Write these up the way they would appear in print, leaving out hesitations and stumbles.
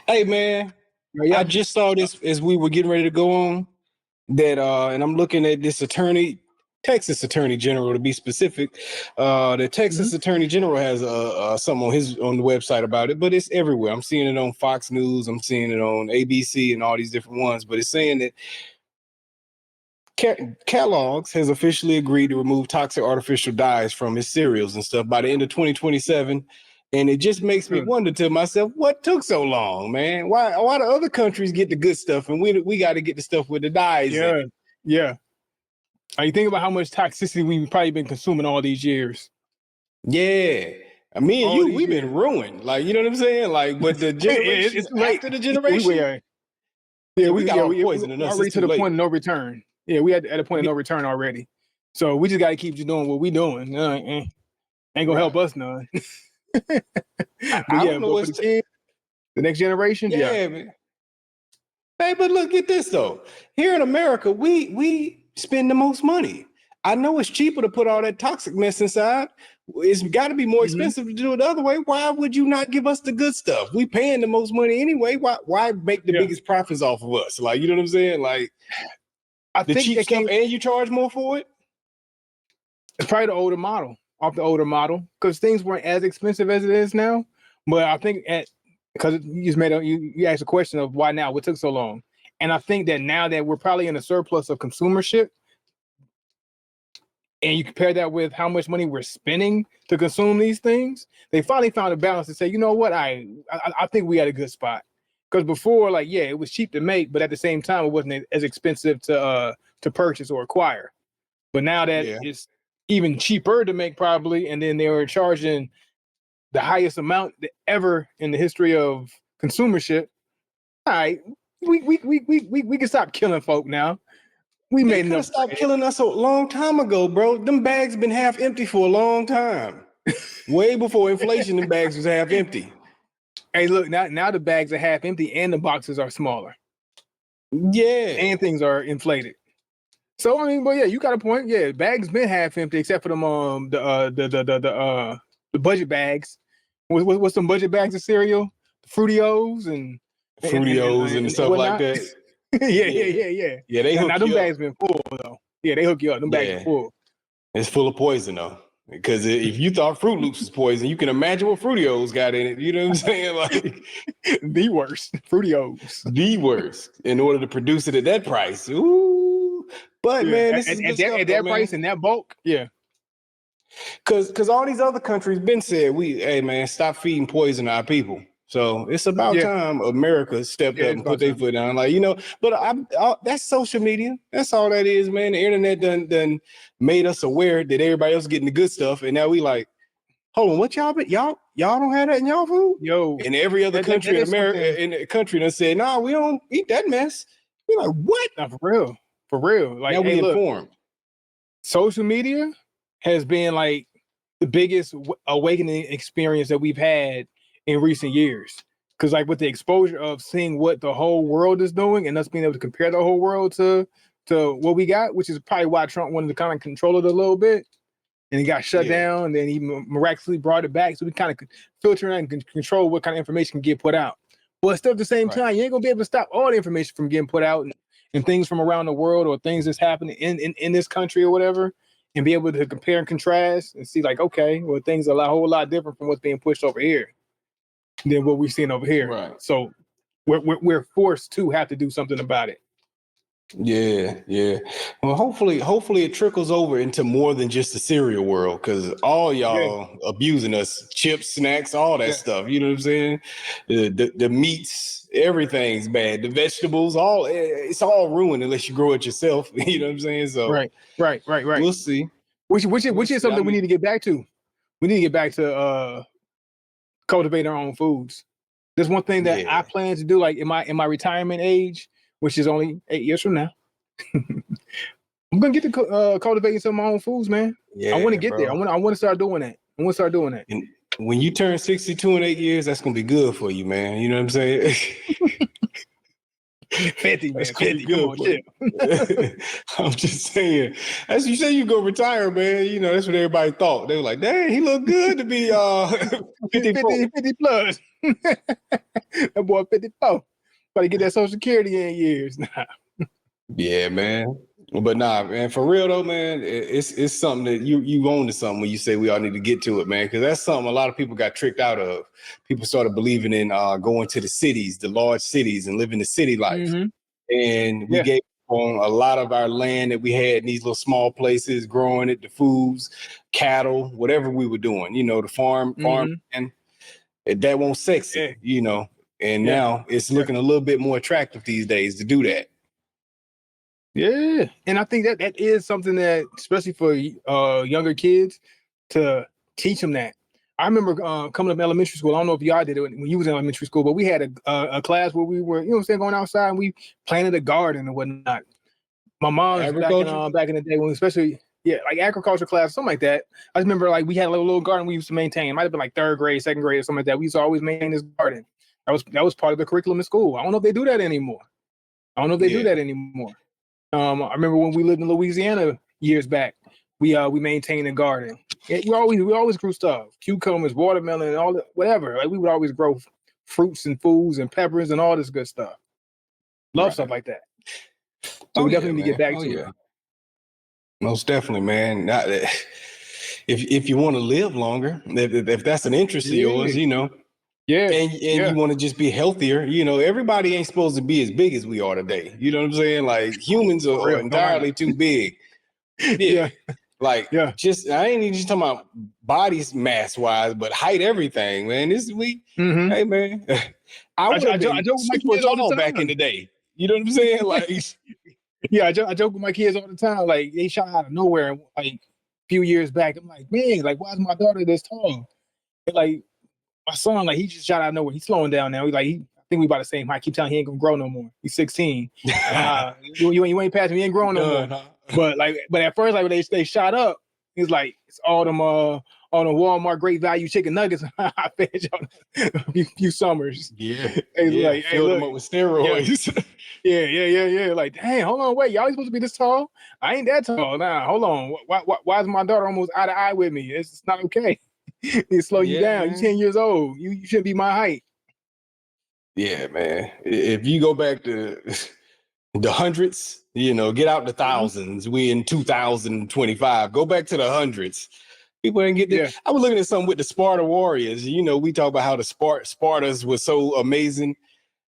Hey man, I Yeah. just saw this as we were getting ready to go on that and I'm looking at this Texas Attorney General to be specific. The Texas Attorney General has something on the website about it, but it's everywhere. I'm seeing it on Fox News, I'm seeing it on ABC and all these different ones, but it's saying that Kellogg's has officially agreed to remove toxic artificial dyes from its cereals and stuff by the end of 2027. And it just makes me wonder to myself, what took so long, man? Why do other countries get the good stuff and we got to get the stuff with the dyes? Yeah, yeah. You think about how much toxicity we've probably been consuming all these years. Yeah. Me and you, we've been ruined. Like, you know what I'm saying? Like, but the generation after the generation, we got all poison in us. Already to the point of no return. Yeah, we had at a point of no return already. So we just got to keep just doing what we doing. Ain't gonna help us none. I don't know what's the next generation. Yeah, man. Hey, but look at this though. Here in America, we spend the most money. I know it's cheaper to put all that toxic mess inside. It's got to be more expensive to do it the other way. Why would you not give us the good stuff? We paying the most money anyway. Why make the biggest profits off of us? Like, you know what I'm saying? Like, I think cheap stuff and you charge more for it? It's probably the older model, because things weren't as expensive as it is now. But I think because you just you asked a question of why now, what took so long? And I think that now that we're probably in a surplus of consumership, and you compare that with how much money we're spending to consume these things, they finally found a balance to say, you know what, I think we had a good spot. Because before, like, yeah, it was cheap to make, but at the same time, it wasn't as expensive to purchase or acquire. But now that it's even cheaper to make, probably, and then they were charging the highest amount ever in the history of consumership. All right, we can stop killing folk now. We made enough. Stop killing us a long time ago, bro. Them bags been half empty for a long time. Way before inflation, the bags was half empty. Hey, look, now the bags are half empty and the boxes are smaller. Yeah. And things are inflated. So I mean, but yeah, you got a point. Yeah, bags been half empty except for them the budget bags. What's some budget bags of cereal? The Fruity-O's and stuff like that. Yeah. Yeah, they hook now them bags been full though. Yeah, they hook you up. Them bags are full. It's full of poison though. Because if you thought Fruit Loops was poison, you can imagine what Fruity-O's got in it. You know what I'm saying? Like the worst. Fruity-O's. The worst. In order to produce it at that price. Ooh. But man, this is at that price and that bulk, yeah. Cause all these other countries been said, hey man, stop feeding poison to our people. So it's about time America stepped up and put their foot down. Like, you know, but that's social media. That's all that is, man. The internet done made us aware that everybody else getting the good stuff. And now we like, hold on, what y'all don't have that in y'all food? Yo. And every other country in America, in the country that said, nah, we don't eat that mess. We're like, what? Nah, for real. Like, now we informed. Social media has been like the biggest awakening experience that we've had in recent years. Because like with the exposure of seeing what the whole world is doing and us being able to compare the whole world to what we got, which is probably why Trump wanted to kind of control it a little bit. And he got shut down, and then he miraculously brought it back. So we kind of filter and control what kind of information can get put out. But still at the same time, you ain't gonna be able to stop all the information from getting put out and things from around the world or things that's happening in this country or whatever, and be able to compare and contrast and see like, okay, well, things are a whole lot different from what's being pushed over here than what we're seeing over here. Right. So we're forced to have to do something about it. Yeah. Well, hopefully it trickles over into more than just the cereal world, because all y'all abusing us, chips, snacks, all that stuff. You know what I'm saying? The meats, everything's bad. The vegetables, it's all ruined unless you grow it yourself. You know what I'm saying? So right. We'll see. Which is something we need to get back to. We need to get back to cultivate our own foods. There's one thing that I plan to do, like in my retirement age, which is only 8 years from now. I'm gonna get to cultivating some of my own foods, man. Yeah, I want to get there. I want to start doing that. And when you turn 62 in 8 years, that's gonna be good for you, man. You know what I'm saying? 50, man. 50. Come on, shit. I'm just saying. As you say, you go retire, man. You know, that's what everybody thought. They were like, dang, he looked good to be 50 plus. That boy 54. About to get that Social Security in years. Nah. Yeah, man. But nah, man, for real though, man, it's something that you own to something when you say we all need to get to it, man, because that's something a lot of people got tricked out of. People started believing in going to the cities, the large cities, and living the city life, and we gave on a lot of our land that we had in these little small places, growing it, the foods, cattle, whatever we were doing, the farm, and that won't sexy, and now it's looking a little bit more attractive these days to do that. Yeah, and I think that is something that, especially for younger kids, to teach them that. I remember coming up elementary school. I don't know if y'all did it when you was in elementary school, but we had a class where we were, going outside and we planted a garden and whatnot. My mom's back in the day when, especially like agriculture class, something like that. I just remember like we had a little garden we used to maintain. It might have been like third grade, second grade, or something like that. We used to always maintain this garden. That was part of the curriculum in school. I don't know if they do that anymore. I remember when we lived in Louisiana years back, we maintained a garden. We always grew stuff, cucumbers, watermelon, and all that, whatever. Like we would always grow fruits and foods and peppers and all this good stuff. Love stuff like that. So we definitely need to get back to it. Most definitely, man. Now, if you want to live longer, if that's an interest of yours, Yeah. And you want to just be healthier, everybody ain't supposed to be as big as we are today. You know what I'm saying? Like humans are entirely too big. Yeah. Just I ain't even just talking about body mass wise, but height, everything, man. Hey man. I would have been super tall back in the day. You know what I'm saying? Like I joke with my kids all the time. Like they shot out of nowhere like a few years back. I'm like, man, like why is my daughter this tall? And, like my son, like he just shot out of nowhere. He's slowing down now. I think we about the same height. I keep telling him he ain't gonna grow no more. He's 16. You ain't past me. He ain't growing no more. But at first, like when they shot up, it's like it's all them Walmart great value chicken nuggets. I fed y'all a few summers. Yeah, like filled them up with steroids. Yeah. Like, dang, hold on, wait, y'all ain't supposed to be this tall? I ain't that tall. Nah, hold on. Why is my daughter almost eye to eye with me? It's not okay. It slow you down. Man. You're 10 years old. You shouldn't be my height. Yeah, man. If you go back to the hundreds, get out the thousands. We in 2025. Go back to the hundreds. People didn't get there. Yeah. I was looking at something with the Sparta Warriors. We talk about how the Spartans were so amazing.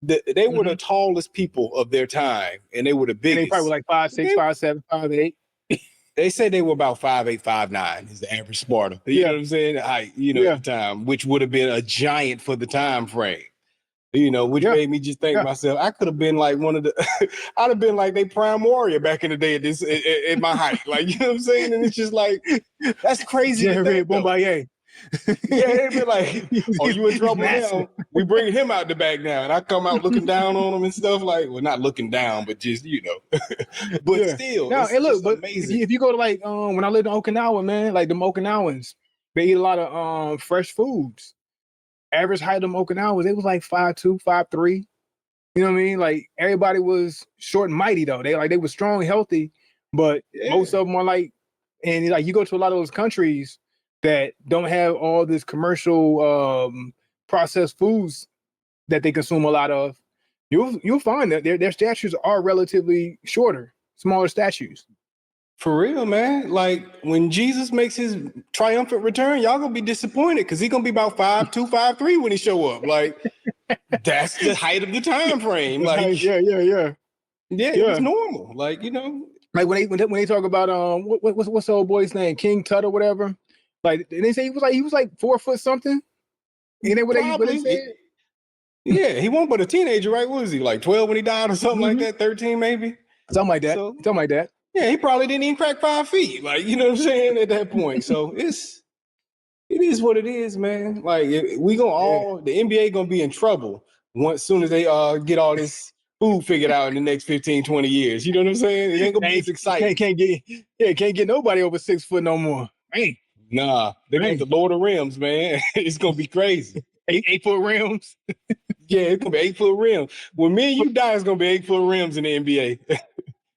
They were the tallest people of their time, and they were the biggest. And they probably were like 5'6", 5'7", 5'8". They say they were about 5'8", 5'9" is the average Sparta. You know what I'm saying? Height, at the time, which would have been a giant for the time frame. Which made me just think to myself, I could have been like one of the, I'd have been like they prime warrior back in the day at my height. Like, you know what I'm saying? And it's just like, that's crazy. Bombardier. They'd be like, oh, you in trouble now? We bringing him out the back now. And I come out looking down on him and stuff like, well, not looking down, but just, but still. Now, hey, look, but amazing. If you go to like, when I lived in Okinawa, man, like the Okinawans, they eat a lot of fresh foods. Average height of Okinawans, it was like 5'2", 5'3". You know what I mean? Like everybody was short and mighty though. They were strong, healthy, but most of them are like, and like you go to a lot of those countries that don't have all this commercial processed foods that they consume a lot of, you'll find that their statues are relatively shorter, smaller statues. For real, man. Like when Jesus makes his triumphant return, y'all gonna be disappointed because he's gonna be about 5'2", 5'3" when he show up. Like that's the height of the time frame. Like yeah. It was normal. Like like when they talk about what's the old boy's name, King Tut or whatever. Like they say he was like 4 foot something. Ain't that what they said? Yeah, he wasn't but a teenager, right? What was he, like 12 when he died or something like that? 13 maybe? Something like that. Yeah, he probably didn't even crack 5 feet. Like, you know what I'm saying, at that point. So it is what it is, man. Like the NBA gonna be in trouble soon as they get all this food figured out in the next 15, 20 years. You know what I'm saying? It ain't gonna be as exciting. Can't get nobody over 6 foot no more. Man. Nah, they're gonna have to lower the rims, man. It's gonna be crazy. 8 foot rims. Yeah, it's gonna be 8 foot rims. When me and you die, it's gonna be 8 foot rims in the NBA.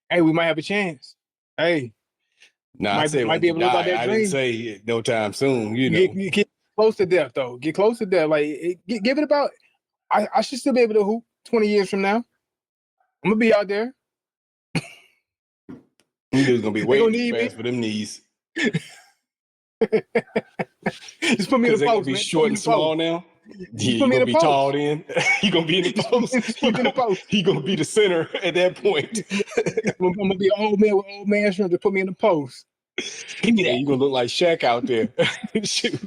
Hey, we might have a chance. Hey, I said might be able to live out that dream. I didn't say no time soon. Get close to death though. Get close to death. Like give it about. I should still be able to hoop 20 years from now. I'm gonna be out there. You dude's gonna be They way gonna too need me. fast for them knees. Just put me in the They're gonna post, be man. short and small now. Yeah, put you me in gonna the be post. tall then. You gonna be in the post. Just put me in the post. He gonna be the center at that point. I'm gonna be an old man with old man shrimp to put me in the post. Give me Yeah, that. you gonna look like Shaq out there. Shoot.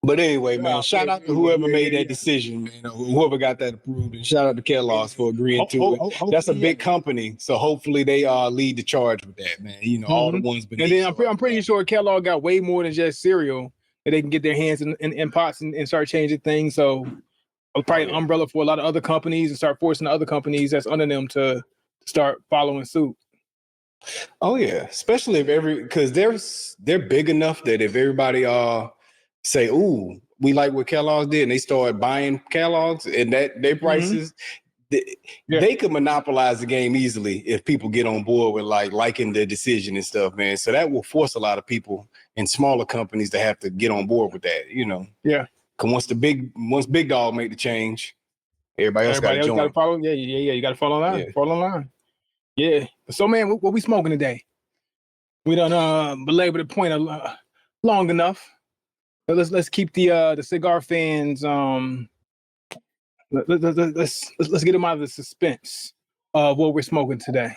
But anyway, man, shout out to whoever made that decision, man, or whoever got that approved, and shout out to Kellogg's for agreeing to it. That's a big company, so hopefully they lead the charge with that, man. You know, all the ones beneath. And then I'm pretty sure Kellogg got way more than just cereal that they can get their hands in pots and start changing things. So probably an umbrella for a lot of other companies and start forcing the other companies that's under them to start following suit. Oh yeah, especially if because they're big enough that if everybody say, "Ooh, we like what Kellogg's did," and they start buying Kellogg's and that their prices, they could monopolize the game easily if people get on board with liking the decision and stuff, man. So that will force a lot of people and smaller companies to have to get on board with that, you know. Yeah. Cause once Big Dog make the change, everybody else got to follow. Yeah. You got to follow line. Yeah. Follow line. Yeah. So man, what we smoking today? We done belabor the point long enough. Let's keep the cigar fans let's get them out of the suspense of what we're smoking today.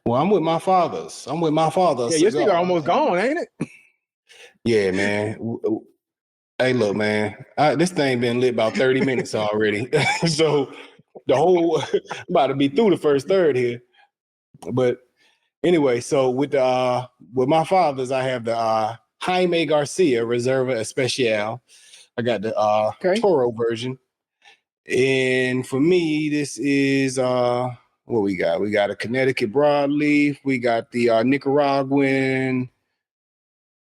Well, I'm with my father's. Yeah, your cigar almost gone, ain't it? Yeah, man. Hey, look, man. This thing been lit about 30 minutes already. So the whole about to be through the first third here. But anyway, so with my father's, I have the Jaime Garcia Reserva Especial. I got the Toro version. And for me, this is what we got. We got a Connecticut broadleaf. We got the Nicaraguan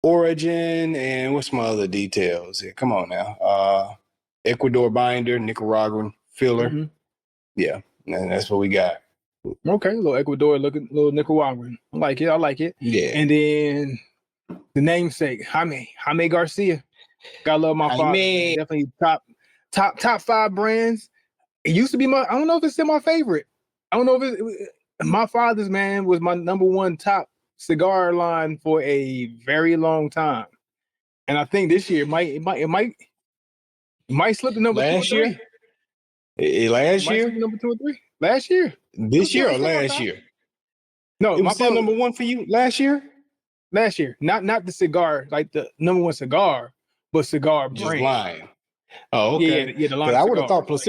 origin, and what's my other details here? Come on now. Ecuador binder, Nicaraguan filler. Mm-hmm. Yeah, and that's what we got. Okay, a little Ecuador looking, little Nicaraguan. I like it. Yeah. And then the namesake, Jaime Garcia. Gotta love my father. Man. Definitely top 5 brands. It used to be I don't know if it's still my favorite. I don't know if my father's, man, was my number 1 top cigar line for a very long time. And I think this year it might slip to number 2 or 3. Last year? Number 2 or 3. Last year. This year or last year? No, it was still number 1 for you last year? Last year. Not the cigar, like the number 1 cigar, but cigar brand. Just line. Oh, okay. Yeah, the line. I would have thought put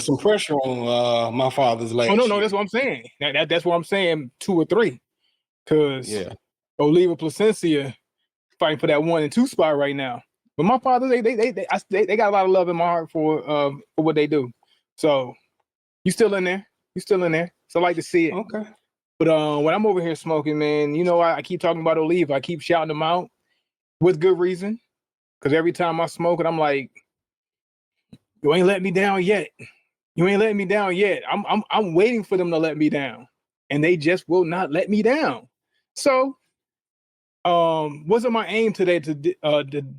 some pressure on my father's last year. No, that's what I'm saying. That's what I'm saying, 2 or 3. Because Oliva Placencia fighting for that 1 and 2 spot right now. But my father, they got a lot of love in my heart for what they do. So you still in there. So I like to see it. Okay. But when I'm over here smoking, man, you know, I keep talking about Oliva. I keep shouting them out with good reason. Because every time I smoke it, I'm like, you ain't let me down yet. I'm waiting for them to let me down. And they just will not let me down. So wasn't my aim today to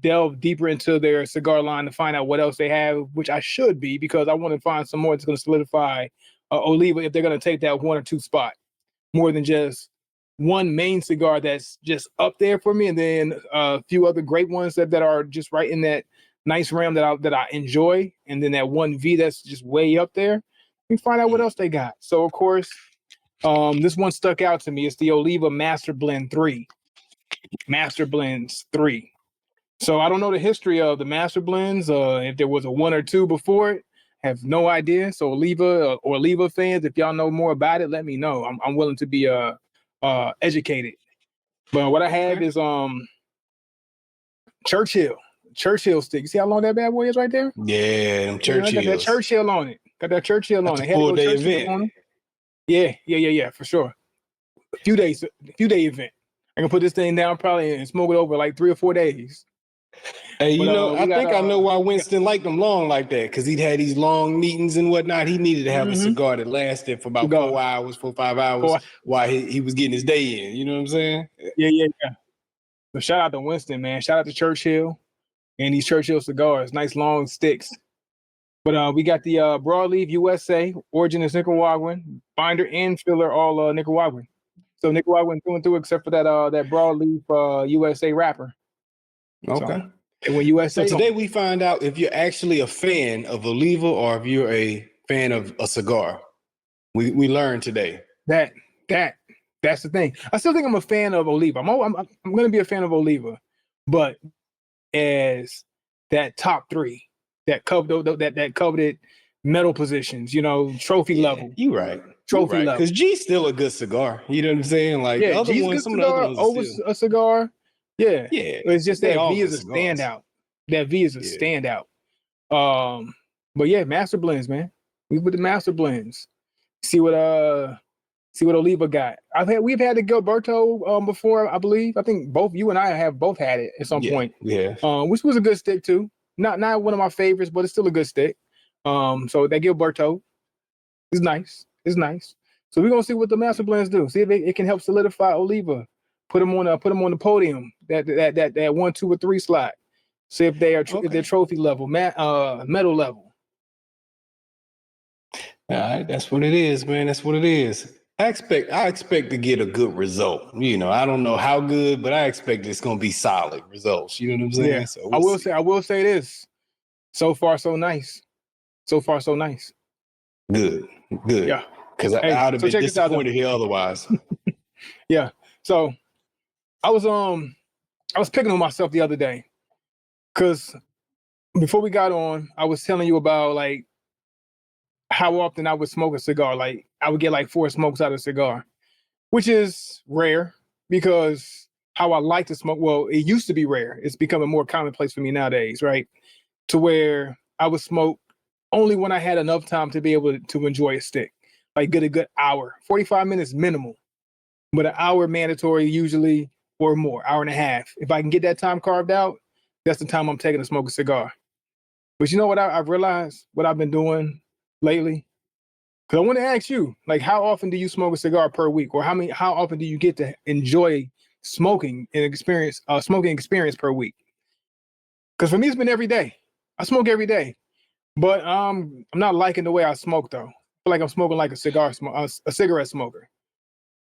delve deeper into their cigar line to find out what else they have, which I should be, because I want to find some more that's going to solidify Oliva if they're going to take that 1 or 2 spot, more than just one main cigar that's just up there for me, and then a few other great ones that are just right in that nice realm that I enjoy, and then that 1V that's just way up there. We find out what else they got. So of course, this one stuck out to me. It's the Oliva Master Blends 3. So I don't know the history of the Master Blends. If there was a 1 or 2 before it, have no idea. So Oliva or Oliva fans, if y'all know more about it, let me know. I'm willing to be educated. But what I have is Churchill stick. You see how long that bad boy is right there? Yeah, them Churchills. Got that Churchill on it. That's a full day event. Yeah, for sure. A few day event. I can put this thing down probably and smoke it over like 3 or 4 days. Hey, I think I know why Winston liked them long like that, because he'd had these long meetings and whatnot. He needed to have a cigar that lasted for about 4 hours, 4 or 5 hours while he was getting his day in. You know what I'm saying? Yeah. So shout out to Winston, man. Shout out to Churchill. and these Churchill cigars, nice long sticks. But we got the broadleaf USA, origin is Nicaraguan, binder and filler all Nicaraguan. So Nicaraguan through and through, except for that broadleaf USA wrapper. Okay. So, and when USA, So today we find out if you're actually a fan of Oliva or if you're a fan of a cigar. We learned today. that's the thing. I still think I'm a fan of Oliva. I'm going to be a fan of Oliva, but as that top three, that coveted medal positions, trophy level. You right. Trophy level. Because G's still a good cigar. You know what I'm saying? Like Yeah, the other G's ones, good some cigar of the other ones over still... a cigar. Yeah. Yeah. It's just that all V is a cigars. standout. That V is a standout. But yeah, master blends, man. We with the master blends. See what Oliva got. We've had the Gilberto before, I believe. I think both you and I have both had it at some point. Yeah. Which was a good stick too. Not one of my favorites, but it's still a good stick. So that Gilberto is nice. It's nice. So we're gonna see what the master blends do. See if it can help solidify Oliva. Put them on the podium. That 1, 2, or 3 slot. See if they are if they're trophy level, medal level. All right, that's what it is, man. That's what it is. I expect to get a good result. I don't know how good, but I expect it's gonna be solid results. You know what I'm saying? Yeah. So I will say this. So far, so nice. So far, so nice. Good. Yeah. Because I'd have been disappointed here otherwise. Yeah. So I was picking on myself the other day. Because before we got on, I was telling you about like how often I would smoke a cigar. Like I would get like 4 smokes out of a cigar, which is rare because how I like to smoke. Well, it used to be rare. It's becoming more commonplace for me nowadays, right? To where I would smoke only when I had enough time to be able to enjoy a stick, like get a good hour, 45 minutes minimal, but an hour mandatory usually or more, hour and a half. If I can get that time carved out, that's the time I'm taking to smoke a cigar. But you know what I've realized, what I've been doing lately? Because I want to ask you, like, how often do you smoke a cigar per week? Or how often do you get to enjoy smoking experience per week? Because for me, it's been every day. I smoke every day. But I'm not liking the way I smoke, though. I feel like I'm smoking like a cigarette smoker.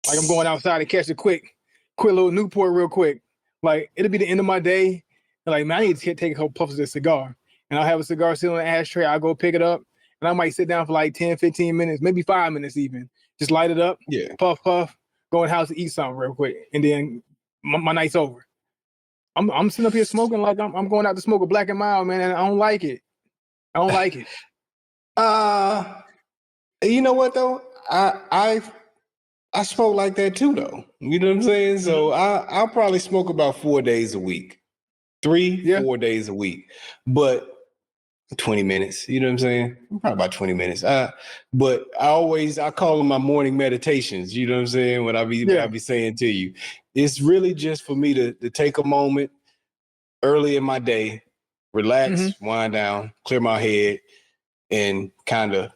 Like I'm going outside to catch a quick little Newport real quick. Like, it'll be the end of my day. And like, man, I need to take a couple puffs of this cigar. And I'll have a cigar sitting on the ashtray. I'll go pick it up. And I might sit down for like 10, 15 minutes, maybe 5 minutes even. Just light it up, puff, go in the house to eat something real quick. And then my night's over. I'm sitting up here smoking like I'm going out to smoke a Black and Mild, man, and I don't like it. I don't like it. You know what though? I smoke like that too though. You know what I'm saying? So I'll probably smoke about 4 days a week. 4 days a week. But 20 minutes, you know what I'm saying? Probably about 20 minutes. But I call them my morning meditations. You know what I'm saying? What I be saying to you. It's really just for me to take a moment early in my day, relax, wind down, clear my head, and kind of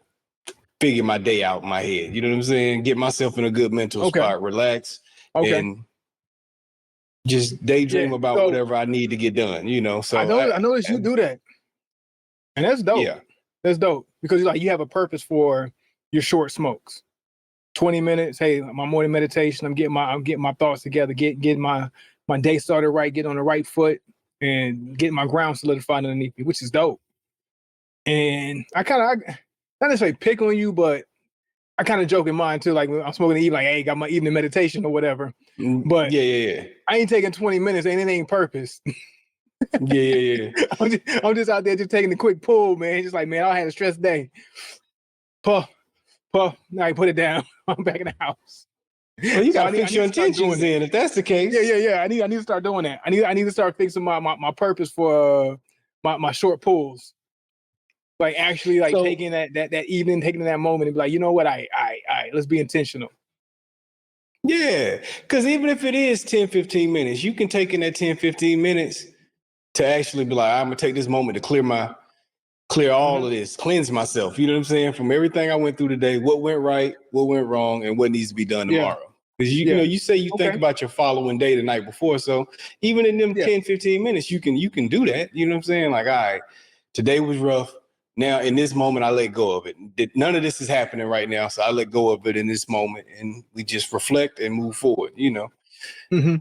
figure my day out in my head. You know what I'm saying? Get myself in a good mental spot, relax, and just daydream about whatever I need to get done, So I noticed you do that. And that's dope. Yeah. That's dope. Because you have a purpose for your short smokes. 20 minutes, hey, my morning meditation, I'm getting my thoughts together, getting my day started right, get on the right foot, and get my ground solidified underneath me, which is dope. And I not necessarily pick on you, but I kind of joke in mine too. Like when I'm smoking the evening, like, hey, got my evening meditation or whatever. But yeah. I ain't taking 20 minutes, and it ain't purpose. Yeah. I'm just out there just taking a quick pull, man. Just like, man, I had a stressed day. Puff. Now I put it down. I'm back in the house. Well, you gotta fix your intentions in if that's the case. Yeah. I need to start doing that. I need to start fixing my purpose for my short pulls. Like actually taking that evening, taking that moment and be like, you know what? I let's be intentional. Yeah. Cause even if it is 10, 15 minutes, you can take in that 10, 15 minutes to actually be like, I'm gonna take this moment to clear all of this, cleanse myself. You know what I'm saying? From everything I went through today, what went right, what went wrong, and what needs to be done tomorrow. Because you know, you say you think about your following day the night before. So even in them 10, 15 minutes, you can do that. You know what I'm saying? Like, all right, today was rough. Now in this moment, I let go of it. None of this is happening right now. So I let go of it in this moment and we just reflect and move forward, you know. Mm-hmm.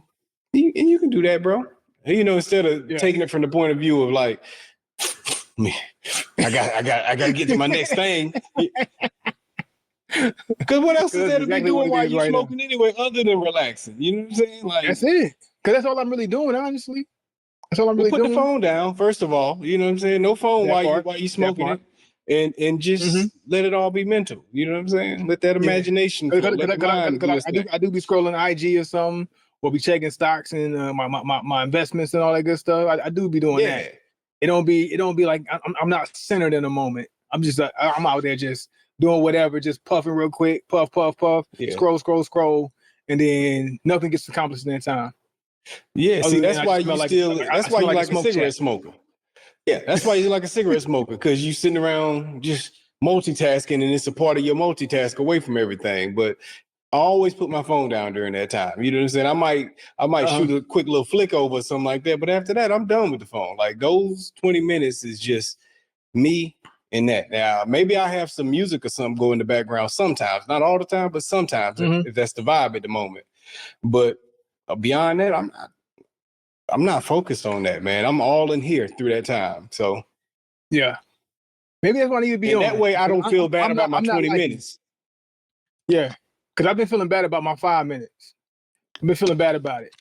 And you can do that, bro. You know, instead of taking it from the point of view of like, man, I got to get to my next thing. Because what else is there to be doing while you're smoking anyway, other than relaxing? You know what I'm saying? Like, that's it. Because that's all I'm really doing, honestly. That's all I'm really doing. Put the phone down, first of all. You know what I'm saying? No phone while you smoking it. And just let it all be mental. You know what I'm saying? Let that imagination flow. I do be scrolling IG or something, or be checking stocks and my investments and all that good stuff. I do be doing that. It don't be like I'm not centered in a moment. I'm just I'm out there just doing whatever, just puffing real quick, puff, scroll, and then nothing gets accomplished in that time. Yeah, see, that's why you still that's why you like a cigarette smoker. Yeah, that's why you like a cigarette smoker, because you sitting around just multitasking and it's a part of your multitask away from everything. But I always put my phone down during that time. You know what I'm saying? I might shoot a quick little flick over or something like that. But after that, I'm done with the phone. Like those 20 minutes is just me and that. Now, maybe I have some music or something go in the background sometimes, not all the time, but sometimes if that's the vibe at the moment. But beyond that, I'm not focused on that, man. I'm all in here through that time. So yeah, maybe that's what I need to be on. That way I don't feel bad about my 20 minutes. Yeah, because I've been feeling bad about my 5 minutes. I've been feeling bad about it.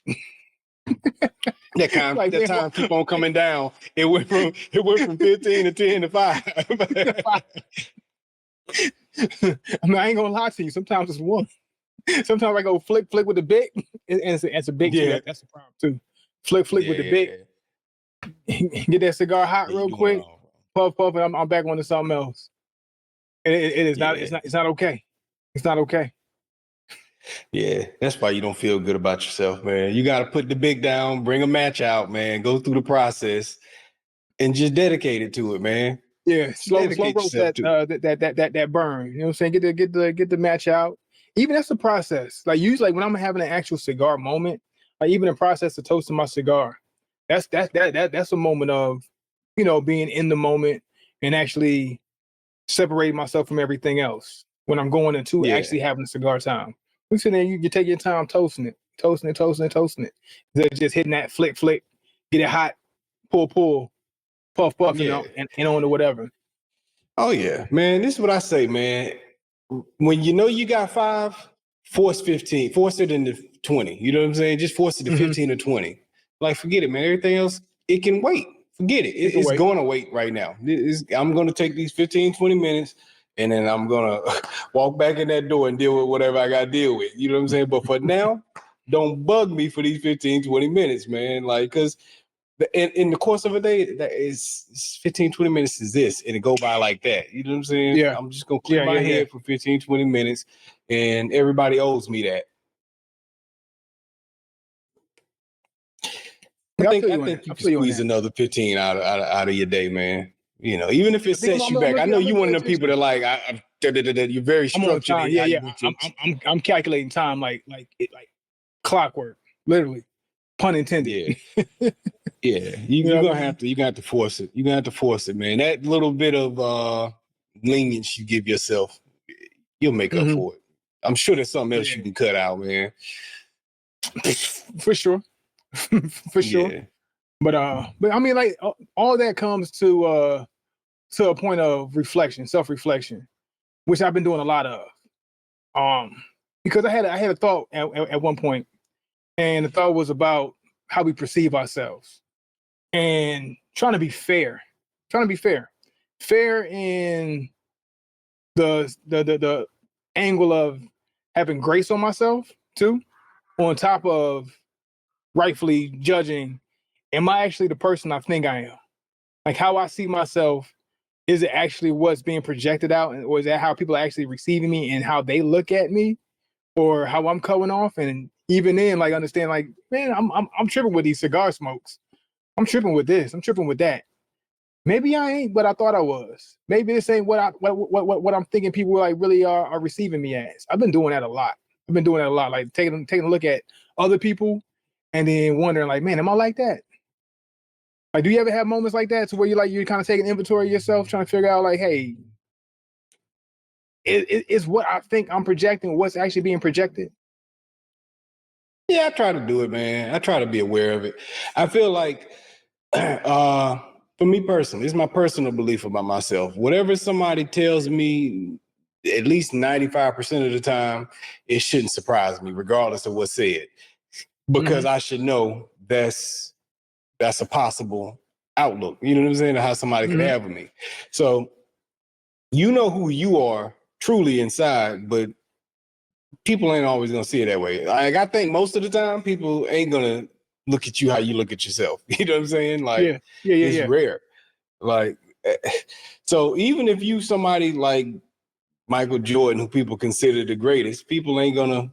That time keep on coming down. It went from 15 to 10 to 5. I mean, I ain't gonna lie to you. Sometimes it's one. Sometimes I go flick with the big, and it's a big too. That's a problem too. Flick with the big. Get that cigar hot real quick. Puff, and I'm back on to something else. It is not. It's not okay. It's not okay. Yeah, that's why you don't feel good about yourself, man. You got to put the big down, bring a match out, man. Go through the process, and just dedicate it to it, man. Yeah, slow roast that burn. You know what I'm saying? Get the match out. Even that's the process. Like usually, when I'm having an actual cigar moment, like even the process of toasting my cigar, that's a moment of, you know, being in the moment and actually separating myself from everything else when I'm going into actually having a cigar time. You sit there, you take your time toasting it. Instead of just hitting that flick, get it hot, pull, puff, and on to whatever. Oh yeah, man. This is what I say, man. When you know you got 5, force 15, force it into 20. You know what I'm saying? Just force it to 15 or 20. Like, forget it, man. Everything else, it can wait. Forget it. It's going to wait right now. I'm going to take these 15, 20 minutes, and then I'm going to walk back in that door and deal with whatever I got to deal with. You know what I'm saying? But for now, don't bug me for these 15, 20 minutes, man. Like, because in the course of a day, that is 15, 20 minutes is this, and it go by like that. You know what I'm saying? Yeah. I'm just going to clear my head for 15, 20 minutes, and everybody owes me that. I think you can squeeze another 15 out of your day, man. You know, even if it sets you back. I know you one of them people that like you're very structured. I'm calculating time like clockwork, literally, pun intended. Yeah. You're gonna have to force it. You're gonna have to force it, man. That little bit of lenience you give yourself, you'll make up for it. I'm sure there's something else you can cut out, man. For sure. For sure. Yeah. But I mean, like all that comes to a point of reflection, self-reflection, which I've been doing a lot of. Because I had a thought at one point, and the thought was about how we perceive ourselves and trying to be fair in the angle of having grace on myself too, on top of rightfully judging, am I actually the person I think I am? Like how I see myself, is it actually what's being projected out, or is that how people are actually receiving me and how they look at me, or how I'm coming off? And even then, like understand, like, man, I'm tripping with these cigar smokes. I'm tripping with this. I'm tripping with that. Maybe I ain't, but I thought I was. Maybe this ain't what I'm thinking people like really are receiving me as. I've been doing that a lot. I've been doing that a lot, like taking a look at other people and then wondering like, man, am I like that? Like, do you ever have moments like that to where you're kind of taking inventory of yourself, trying to figure out like, hey, is what I think I'm projecting what's actually being projected? Yeah, I try to do it, man. I try to be aware of it. I feel like, for me personally, it's my personal belief about myself. Whatever somebody tells me, at least 95% of the time, it shouldn't surprise me, regardless of what's said, because I should know that's a possible outlook. You know what I'm saying? How somebody could have with me. So you know who you are truly inside, but people ain't always gonna see it that way. Like, I think most of the time people ain't gonna look at you how you look at yourself. You know what I'm saying? Like, it's rare. Like, so even if you somebody like Michael Jordan, who people consider the greatest, people ain't gonna.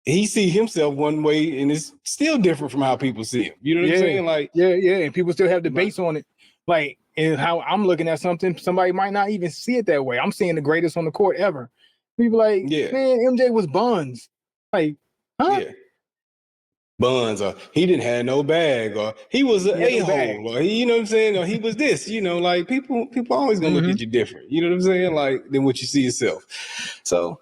He see himself one way, and it's still different from how people see him. You know what I'm saying? Like, and people still have debates on it. Like, and how I'm looking at something, somebody might not even see it that way. I'm seeing the greatest on the court ever. People like, man, MJ was buns. Like, huh? Yeah. Buns, or he didn't have no bag, or he was an a-hole, or he, you know what I'm saying, or he was this, you know, like people always gonna look at you different, you know what I'm saying, like, than what you see yourself. So,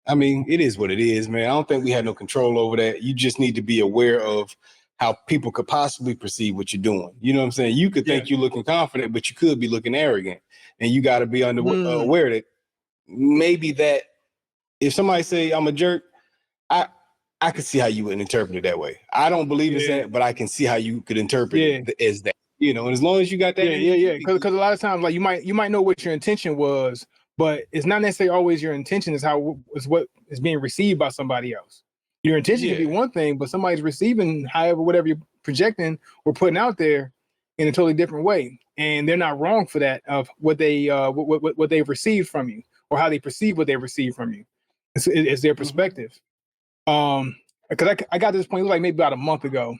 I mean, it is what it is, man. I don't think we have no control over that. You just need to be aware of how people could possibly perceive what you're doing. You know what I'm saying? You could think you're looking confident, but you could be looking arrogant, and you got to be aware that maybe that if somebody say I'm a jerk, I could see how you would interpret it that way. I don't believe it's that, but I can see how you could interpret it as that. You know, and as long as you got that, Because a lot of times, like you might know what your intention was, but it's not necessarily always your intention. Is what is being received by somebody else. Your intention could be one thing, but somebody's receiving, whatever you're projecting or putting out there, in a totally different way, and they're not wrong for that of what they what they've received from you or how they perceive what they received from you. It's their perspective. Because I got to this point, it was like maybe about a month ago.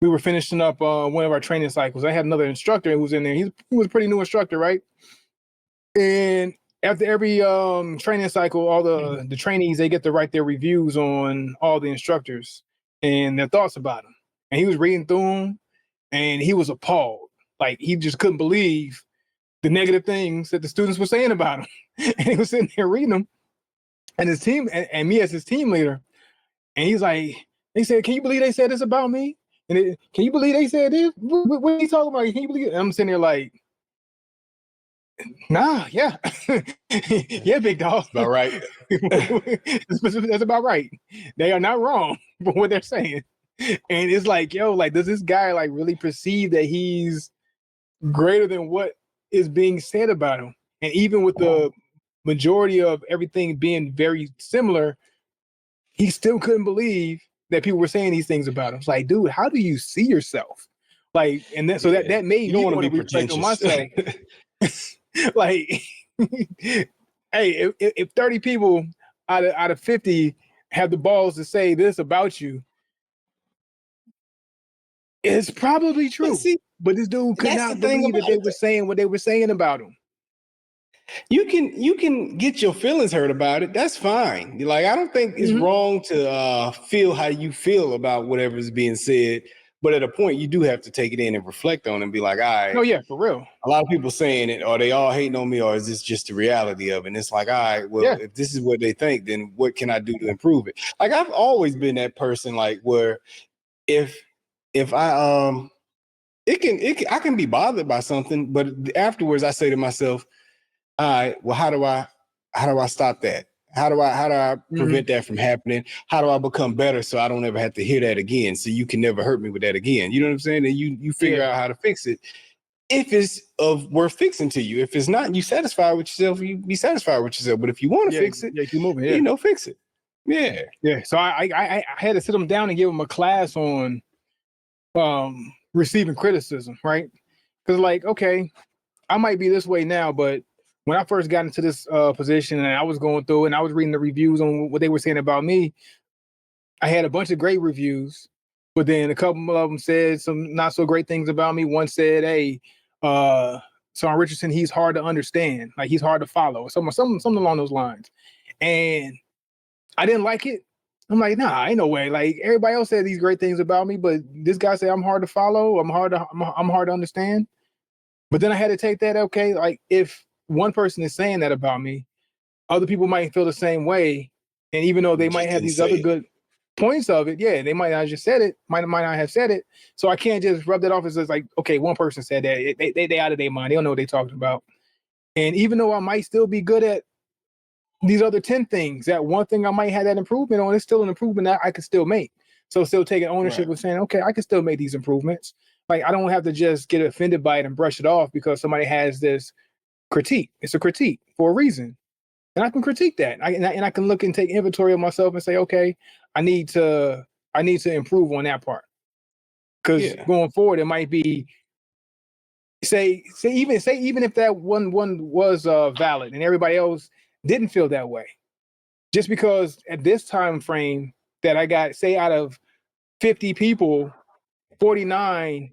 We were finishing up one of our training cycles. I had another instructor who was in there. He was a pretty new instructor, right? And after every training cycle, all the trainees, they get to write their reviews on all the instructors and their thoughts about them. And he was reading through them, and he was appalled. Like, he just couldn't believe the negative things that the students were saying about him. And he was sitting there reading them, and his team and me as his team leader. And he's like, they said, can you believe they said this about me? And can you believe they said this? What are you talking about? Can you believe it? And I'm sitting there like, nah, yeah. Yeah, big dog. about right. That's about right. They are not wrong for what they're saying. And it's like, yo, like, does this guy like really perceive that he's greater than what is being said about him? And even with the majority of everything being very similar, he still couldn't believe that people were saying these things about him. It's like, dude, how do you see yourself? Like, and that, so that made me want to reflect on myself. Like, hey, if 30 people out of 50 have the balls to say this about you, it's probably true. But this dude could not believe that they were saying what they were saying about him. You can get your feelings hurt about it. That's fine. Like, I don't think it's wrong to feel how you feel about whatever's being said. But at a point, you do have to take it in and reflect on it and be like, all right. Oh, yeah, for real. A lot of people saying it, are they all hating on me, or is this just the reality of it? And it's like, all right, well, if this is what they think, then what can I do to improve it? Like, I've always been that person, like, where if I I can be bothered by something, but afterwards I say to myself, all right, well, how do I stop that? How do I prevent that from happening? How do I become better so I don't ever have to hear that again? So you can never hurt me with that again. You know what I'm saying? And you figure out how to fix it. If it's worth fixing to you. If it's not, you satisfied with yourself, you be satisfied with yourself. But if you want to fix it, keep moving. You know, fix it. Yeah. Yeah. So I had to sit him down and give him a class on receiving criticism, right? Because, like, okay, I might be this way now, but when I first got into this position and I was going through and I was reading the reviews on what they were saying about me, I had a bunch of great reviews, but then a couple of them said some not so great things about me. One said, hey, Son Richardson, he's hard to understand. Like, he's hard to follow. Something along those lines. And I didn't like it. I'm like, nah, ain't no way. Like everybody else said these great things about me, but this guy said I'm hard to follow. I'm hard to understand. But then I had to take that. Okay, like if one person is saying that about me, other people might feel the same way. And even though they might Just have didn't these say other it. good points of it, yeah, they might not have just said it, might not have said it. So I can't just rub that off as like, okay, one person said that. They out of their mind. They don't know what they're talking about. And even though I might still be good at these other 10 things, that one thing I might have that improvement on, it's still an improvement that I could still make. So still taking ownership Right. of saying, okay, I can still make these improvements. Like I don't have to just get offended by it and brush it off because somebody has this critique. It's a critique for a reason. And I can critique that. And I can look and take inventory of myself and say, okay, I need to improve on that part. Because Yeah. going forward, it might be even if that one was valid and everybody else didn't feel that way. Just because at this time frame that I got, say out of 50 people, 49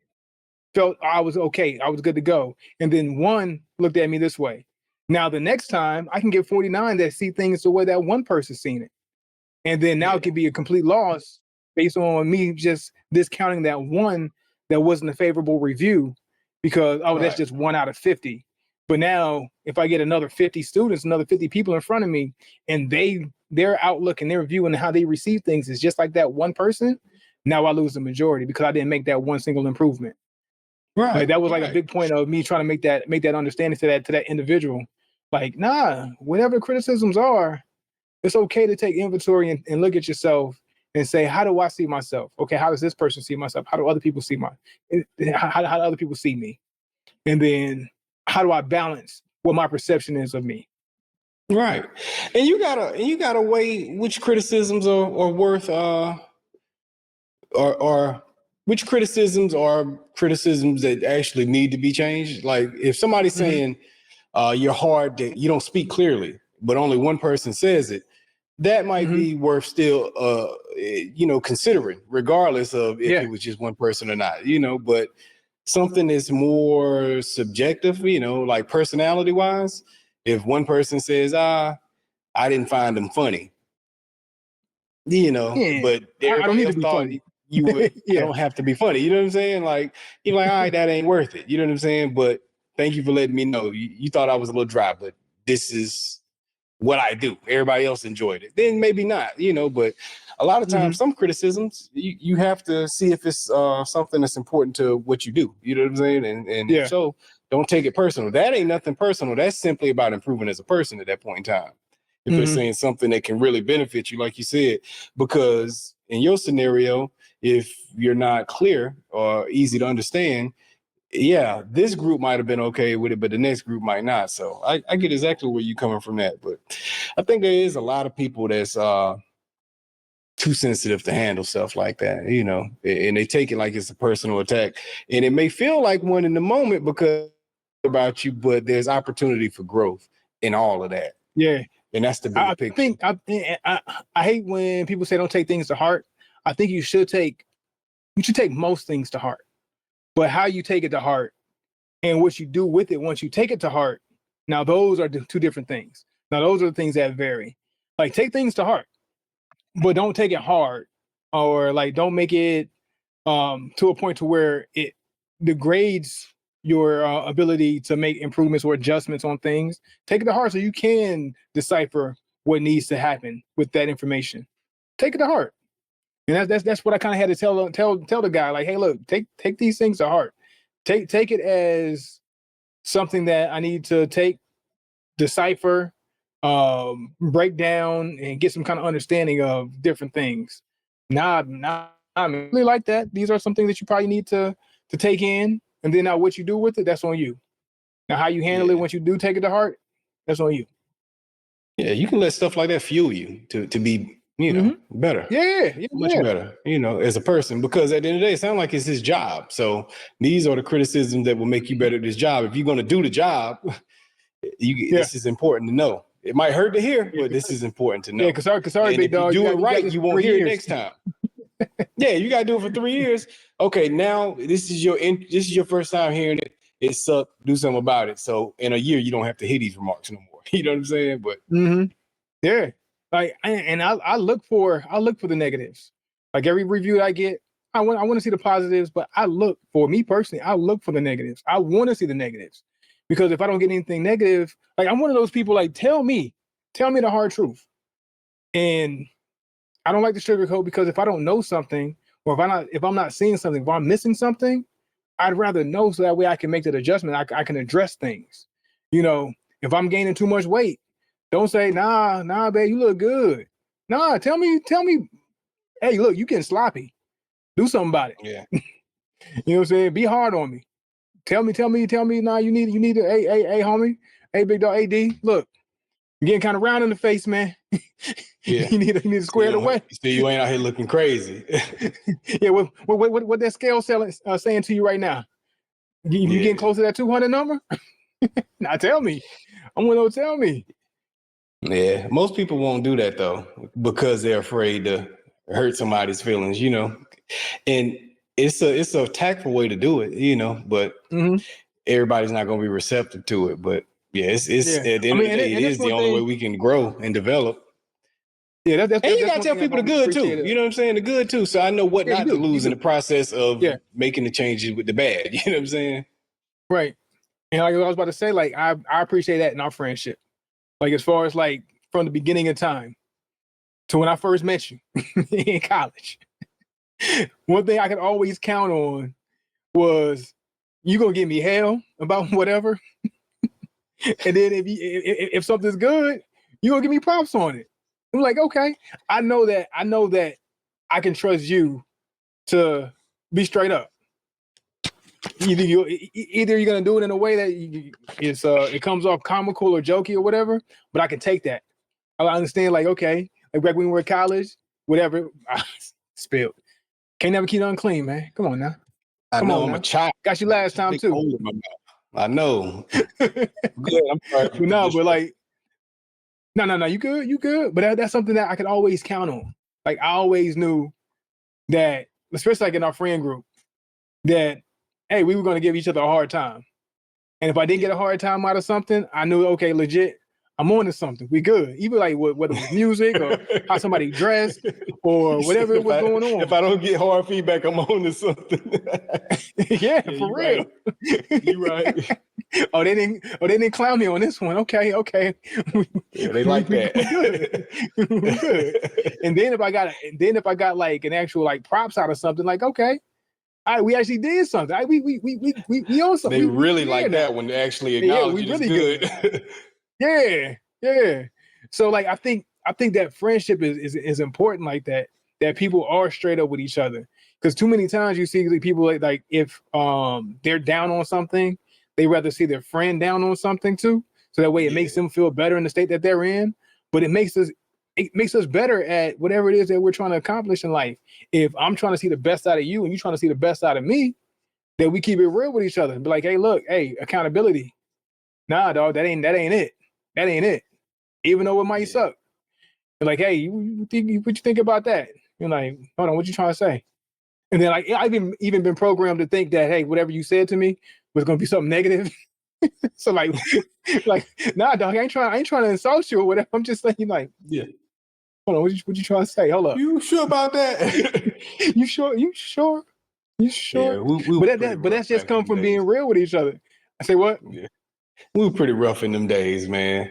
felt I was okay, I was good to go. And then one looked at me this way. Now the next time I can get 49 that see things the way that one person's seen it. And then now it could be a complete loss based on me just discounting that one that wasn't a favorable review because, oh, that's Right. just 1 out of 50. But now if I get another 50 students, another 50 people in front of me, and their outlook and their view and how they receive things is just like that one person, now I lose the majority because I didn't make that one single improvement. Like Right. that was like a Right. big point of me trying to make that understanding to that individual. Like, nah, whatever criticisms are, it's okay to take inventory and look at yourself and say, how do I see myself? Okay, how does this person see myself? How do other people see how do other people see me? And then how do I balance what my perception is of me? Right. And you gotta weigh which criticisms are worth or which criticisms are criticisms that actually need to be changed. Like if somebody's Mm-hmm. saying you're hard, that you don't speak clearly, but only one person says it, that might Mm-hmm. be worth still considering, regardless of if it Yeah. was just one person or not, but something that's more subjective, like personality wise, if one person says, I didn't find them funny, Yeah. but I don't everybody need to else be thought funny. you would, I Yeah. don't have to be funny. You know what I'm saying? Like, you're like, all right, that ain't worth it. You know what I'm saying? But thank you for letting me know. You thought I was a little dry, but this is what I do. Everybody else enjoyed it. Then maybe not, but a lot of Mm-hmm. times some criticisms, you have to see if it's something that's important to what you do. You know what I'm saying? And if Yeah. so, don't take it personal. That ain't nothing personal. That's simply about improving as a person at that point in time. If they're Mm-hmm. saying something that can really benefit you, like you said, because in your scenario, if you're not clear or easy to understand, yeah, this group might have been okay with it, but the next group might not. So I get exactly where you're coming from that. But I think there is a lot of people that's too sensitive to handle stuff like that, and they take it like it's a personal attack. And it may feel like one in the moment because about you, but there's opportunity for growth in all of that. Yeah. And that's the bigger I picture. think I hate when people say don't take things to heart. I think you should take most things to heart. But how you take it to heart and what you do with it once you take it to heart, now those are two different things. Now those are the things that vary. Like take things to heart, but don't take it hard, or like don't make it to a point to where it degrades your ability to make improvements or adjustments on things. Take it to heart so you can decipher what needs to happen with that information. Take it to heart. And that's what I kind of had to tell the guy, like, hey, look, take these things to heart. Take it as something that I need to decipher, break down, and get some kind of understanding of different things. Nah, I really like that. These are some things that you probably need to take in, and then now what you do with it, that's on you. Now how you handle it Yeah. once you do take it to heart, that's on you. Yeah, you can let stuff like that fuel you to be, better. Much Yeah. better, as a person, because at the end of the day, it sounds like it's his job. So these are the criticisms that will make you better at this job. If you're going to do the job, this is important to know. It might hurt to hear, but this is important to Yeah, know. because sorry, And big if you dog, do it you got right, this you for won't 3 hear it years. next time. Yeah, you got to do it for 3 years. Okay, now this is your first time hearing it. It sucked. Do something about it. So in a year, you don't have to hear these remarks no more. You know what I'm saying? But Mm-hmm. Yeah. Like, and I look for the negatives. Like every review I get, I want to see the positives, but for me personally, I look for the negatives. I want to see the negatives, because if I don't get anything negative, like I'm one of those people, like tell me the hard truth. And I don't like the sugarcoat, because if I don't know something, or if I'm not seeing something, if I'm missing something, I'd rather know, so that way I can make that adjustment. I can address things. You know, if I'm gaining too much weight, don't say, nah, babe, you look good. Nah, tell me, hey, look, you getting sloppy. Do something about it. Yeah. You know what I'm saying? Be hard on me. Tell me, nah, you need to, hey, homie, hey, big dog, AD, look, you're getting kind of round in the face, man. Yeah. you need to square it away. So you ain't out here looking crazy. Yeah, what that scale saying to you right now? You getting close to that 200 number? Now tell me. I'm gonna tell me. Yeah, most people won't do that though, because they're afraid to hurt somebody's feelings, you know. And it's a tactful way to do it, you know, but everybody's not going to be receptive to it. But yeah, it's at the end of the day, it is the only way we can grow and develop. Yeah, and you got to tell people the good too. You know what I'm saying? The good too. So I know what not to lose in the process of making the changes with the bad. You know what I'm saying? Right. And like I was about to say, like I appreciate that in our friendship. Like as far as like from the beginning of time to when I first met you in college, one thing I could always count on was you gonna give me hell about whatever, and then if something's good, you gonna give me props on it. I'm like, okay, I know that I can trust you to be straight up. Either you're gonna do it in a way that it comes off comical or jokey or whatever, but I can take that. I understand, like, okay, like back when we were at college, whatever. Spilled. Can't never keep it unclean, man. Come on now. I know I'm a child. Got you last time too. I know. Good. I'm sorry. No, but like, no. You good. But that's something that I could always count on. Like I always knew that, especially like in our friend group, that hey, we were gonna give each other a hard time. And if I did get a hard time out of something, I knew, okay, legit, I'm on to something. We good. Even like whether it was music or how somebody dressed or whatever was going on. If I don't get hard feedback, I'm on to something. Yeah, for real. Right. You're right. Oh, they didn't clown me on this one. Okay. Yeah, they like that. We good. And then if I got like an actual like props out of something, like, okay, all right, we actually did something. We own something. They really like that when they actually acknowledge it's good. Yeah. So like I think that friendship is important, like that people are straight up with each other. Because too many times you see people like if they're down on something, they rather see their friend down on something too. So that way it makes them feel better in the state that they're in. But it makes us better at whatever it is that we're trying to accomplish in life. If I'm trying to see the best out of you and you're trying to see the best out of me, then we keep it real with each other. Be like, hey, look, hey, accountability. Nah, dog, that ain't it. That ain't it. Even though it might suck. You're like, hey, what you think about that? You're like, hold on, what you trying to say? And then like I've even been programmed to think that, hey, whatever you said to me was gonna be something negative. So like nah, dog, I ain't trying to insult you or whatever. I'm just saying, like, yeah. Hold on, what you trying to say? Hold up. You sure about that? You sure? Yeah, but that's just come from being real with each other. I say what? Yeah. We were pretty rough in them days, man.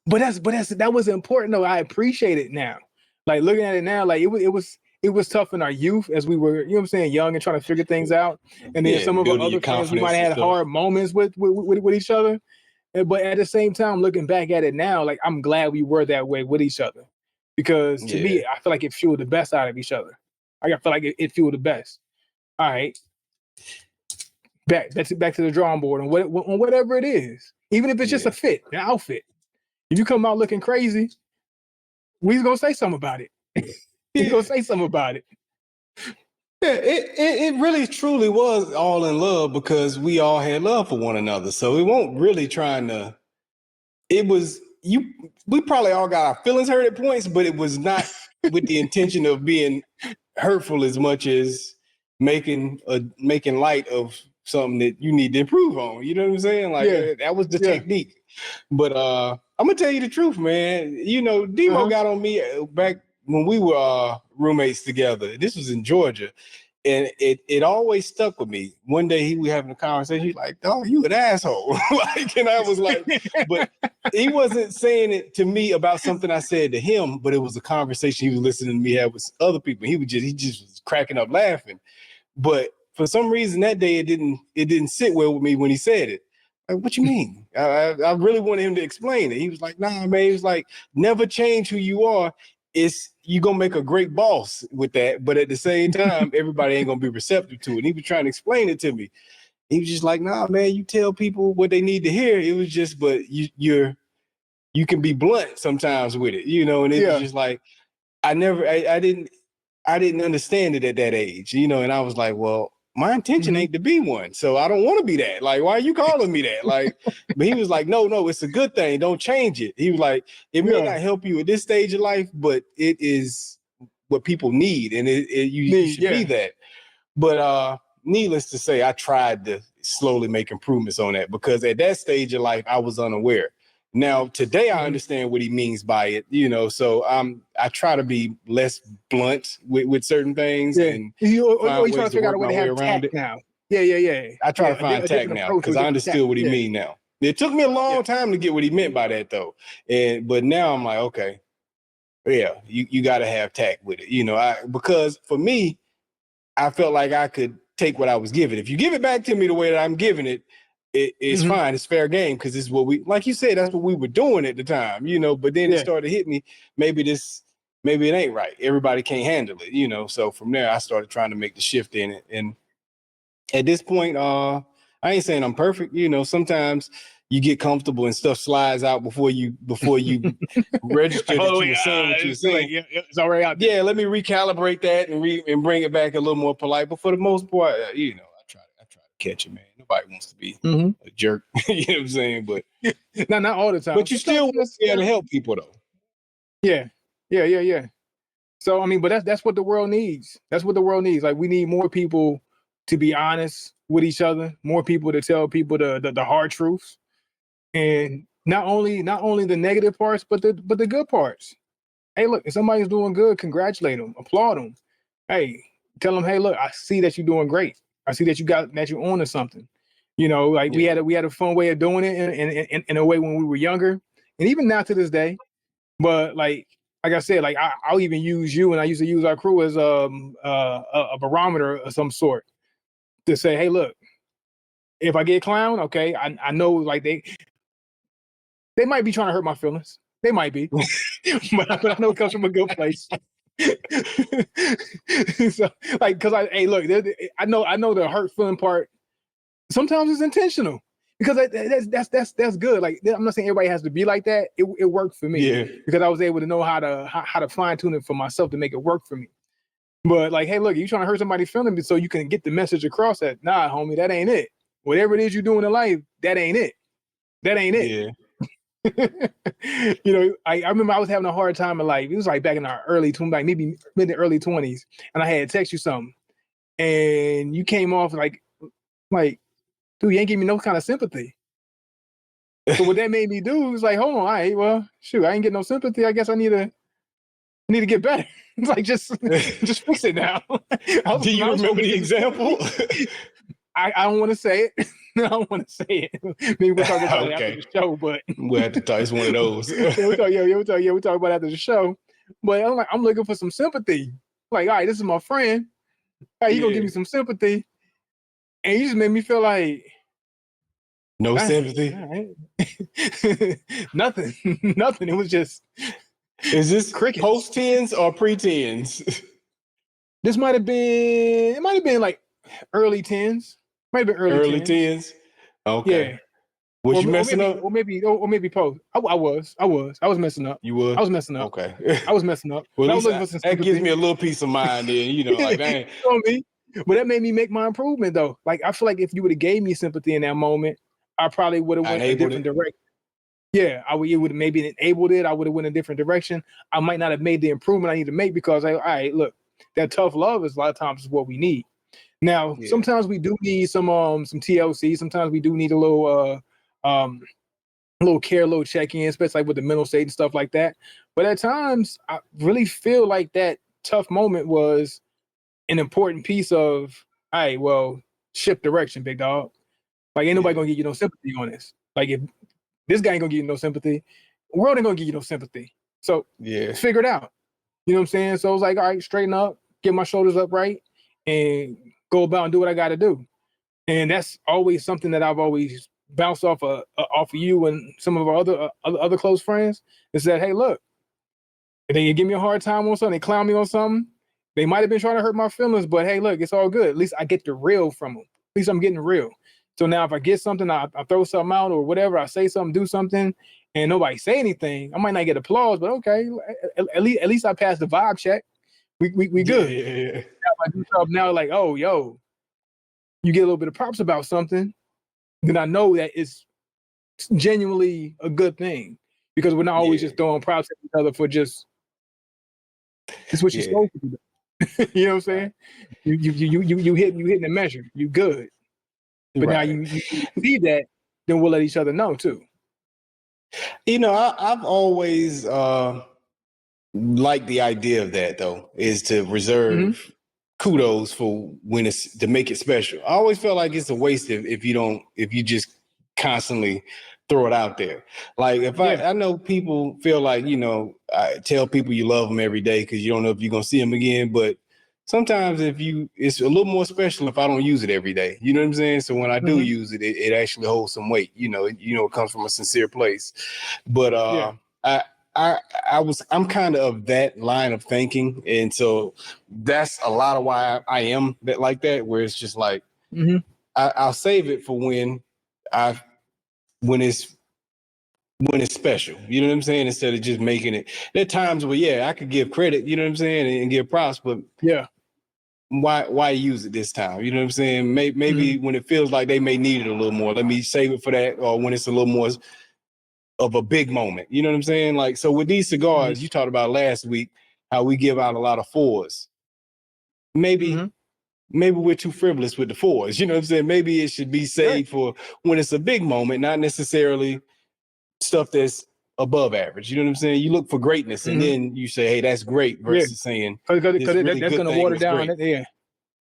But that was important though. I appreciate it now. Like looking at it now, like it was tough in our youth as we were, you know what I'm saying, young and trying to figure things out. And then some of our other friends, we might have had hard moments with each other. But at the same time, looking back at it now, like I'm glad we were that way with each other. Because to me, I feel like it fueled the best out of each other. I feel like it fueled the best. All right. Back to the drawing board on whatever it is. Even if it's just a fit, an outfit. If you come out looking crazy, we's gonna say something about it. We're gonna say something about it. Yeah, it really truly was all in love because we all had love for one another. So we won't really trying to. It was we probably all got our feelings hurt at points, but it was not with the intention of being hurtful as much as making light of something that you need to improve on. You know what I'm saying? Like that was the technique. But I'm gonna tell you the truth, man. You know, Demo got on me back when we were roommates together. This was in Georgia, and it always stuck with me. One day we having a conversation. He's like, "Dog, you an asshole." Like, and I was like, but he wasn't saying it to me about something I said to him, but it was a conversation he was listening to me have with other people. He just was cracking up laughing. But for some reason that day it didn't sit well with me when he said it. Like, what you mean? I really wanted him to explain it. He was like, nah, man. He was like, never change who you are. It's you gonna make a great boss with that, but at the same time, everybody ain't gonna be receptive to it. And he was trying to explain it to me. He was just like, nah, man, you tell people what they need to hear. It was just, but you can be blunt sometimes with it, you know, and it was just like, I didn't understand it at that age, you know, and I was like, well, my intention ain't to be one. So I don't want to be that. Like, why are you calling me that? Like, but he was like, no, it's a good thing. Don't change it. He was like, it may not help you at this stage of life, but it is what people need. And you should be that. But needless to say, I tried to slowly make improvements on that because at that stage of life, I was unaware. Now, today, I understand what he means by it, you know, so I try to be less blunt with certain things. Yeah. And you trying to figure out a way to have tact now. Yeah. I try to find tact now because I understood what he mean now. It took me a long time to get what he meant by that, though. But now I'm like, okay, yeah, you got to have tact with it, you know, because for me, I felt like I could take what I was given. If you give it back to me the way that I'm giving it, it's fine. It's fair game because it's what we, like you said, that's what we were doing at the time, you know. But then it started to hit me. Maybe it ain't right. Everybody can't handle it, you know. So from there, I started trying to make the shift in it. And at this point, I ain't saying I'm perfect. You know, sometimes you get comfortable and stuff slides out before you register that you were saying what you were saying. Like, it's already out there. Yeah, let me recalibrate that and bring it back a little more polite. But for the most part, you know, I try to catch it, man. Nobody wants to be a jerk. You know what I'm saying? But not all the time. But you still want to be able to help people, though. Yeah. So I mean, but that's what the world needs. That's what the world needs. Like, we need more people to be honest with each other, more people to tell people the hard truths, and not only the negative parts, but the good parts. Hey, look, if somebody's doing good, congratulate them, applaud them. Hey, tell them, hey, look, I see that you're doing great. I see that you're on to something. You know, like we had a fun way of doing it in a way when we were younger, and even now to this day. But like I said, like I'll even use you, and I used to use our crew as a barometer of some sort to say, hey, look, if I get clown, okay, I know like they might be trying to hurt my feelings. They might be, but I know it comes from a good place. So, like, because I know the hurt feeling part. Sometimes it's intentional because that's good. Like, I'm not saying everybody has to be like that. It worked for me because I was able to know how to fine tune it for myself to make it work for me. But like, hey, look, you trying to hurt somebody's feelings so you can get the message across that, nah, homie, that ain't it. Whatever it is you're doing in life, that ain't it. That ain't it. Yeah. You know, I remember I was having a hard time in life. It was like back in our early 20s, like maybe mid to early 20s, and I had to text you something, and you came off like, dude, you ain't give me no kind of sympathy. So what that made me do was like, hold on, all right, well, shoot, I ain't getting no sympathy. I guess I need to get better. It's like just fix it now. Do you remember the example? I don't want to say it. I don't want to say it. Maybe we'll talk about it after the show, but we'll have to talk. It's one of those. we'll talk about it after the show. But I'm looking for some sympathy. Like, all right, this is my friend. All right, you gonna give me some sympathy. And you just made me feel like no sympathy. Right. Nothing. It was just. Is this crickets. Post tens or pre-tens? This might have been. It might have been like early tens. Might have been early tens. Okay. Yeah. Was you messing up? Or maybe post. I was messing up. You were? I was messing up. Okay. I was messing up. Well, that gives me a little peace of mind then, you know, like that ain't. But that made me make my improvement though. Like, I feel like if you would have gave me sympathy in that moment, I probably would have went a different direction. Yeah, it would have maybe enabled it. I would have went a different direction. I might not have made the improvement I need to make because all right, look, that tough love is a lot of times is what we need. Now, sometimes we do need some TLC. Sometimes we do need a little a little care, a little check-in, especially like with the mental state and stuff like that. But at times, I really feel like that tough moment was an important piece of, all right, well, shift direction, big dog. Like, ain't nobody gonna give you no sympathy on this. Like, if this guy ain't gonna give you no sympathy, the world ain't gonna give you no sympathy. So figure it out. You know what I'm saying? So I was like, all right, straighten up, get my shoulders up right, and go about and do what I gotta do. And that's always something that I've always bounced off of you and some of our other close friends. Is that, hey, look, if they give me a hard time on something, they clown me on something, they might have been trying to hurt my feelings, but hey, look, it's all good. At least I get the real from them. At least I'm getting real. So now if I get something, I throw something out or whatever, I say something, do something, and nobody say anything, I might not get applause, but okay, at least I passed the vibe check. We good. Yeah. Now if I do something now, like, oh, yo, you get a little bit of props about something, then I know that it's genuinely a good thing, because we're not always just throwing props at each other for just, it's what you're supposed to do. You know what I'm saying? You hitting the measure. You good. But now you see that, then we'll let each other know too. You know, I've always liked the idea of that, though, is to reserve kudos for when it's to make it special. I always felt like it's a waste if you just constantly throw it out there. Like if I know people feel like, you know, I tell people you love them every day because you don't know if you're gonna see them again, but sometimes it's a little more special if I don't use it every day. You know what I'm saying? So when I do use it, it actually holds some weight. You know, it comes from a sincere place. But I'm kind of that line of thinking, and so that's a lot of why I am that like that. Where it's just like I'll save it for when it's special. You know what I'm saying? Instead of just making it. There are times where I could give credit. You know what I'm saying, and give props, but why use it this time? You know what I'm saying? Maybe when it feels like they may need it a little more, let me save it for that, or when it's a little more of a big moment. You know what I'm saying? Like, so with these cigars, you talked about last week, how we give out a lot of fours. Maybe we're too frivolous with the fours. You know what I'm saying? Maybe it should be saved for when it's a big moment, not necessarily stuff that's above average. You know what I'm saying? You look for greatness and then you say, hey, that's great, versus saying because that's going to water down.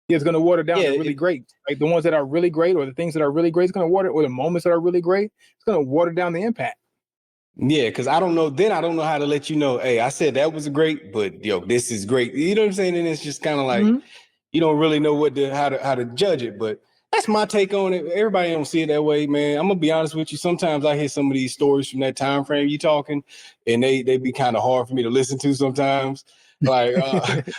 It's going to water down the really great. Like the ones that are really great, or the things that are really great, it's going to water, or the moments that are really great, it's going to water down the impact. Yeah, because I don't know how to let you know, hey, I said that was great, but this is great. You know what I'm saying? And it's just kind of like you don't really know how to judge it. But that's my take on it. Everybody don't see it that way, man. I'm gonna be honest with you. Sometimes I hear some of these stories from that time frame you talking, and they be kind of hard for me to listen to sometimes. Like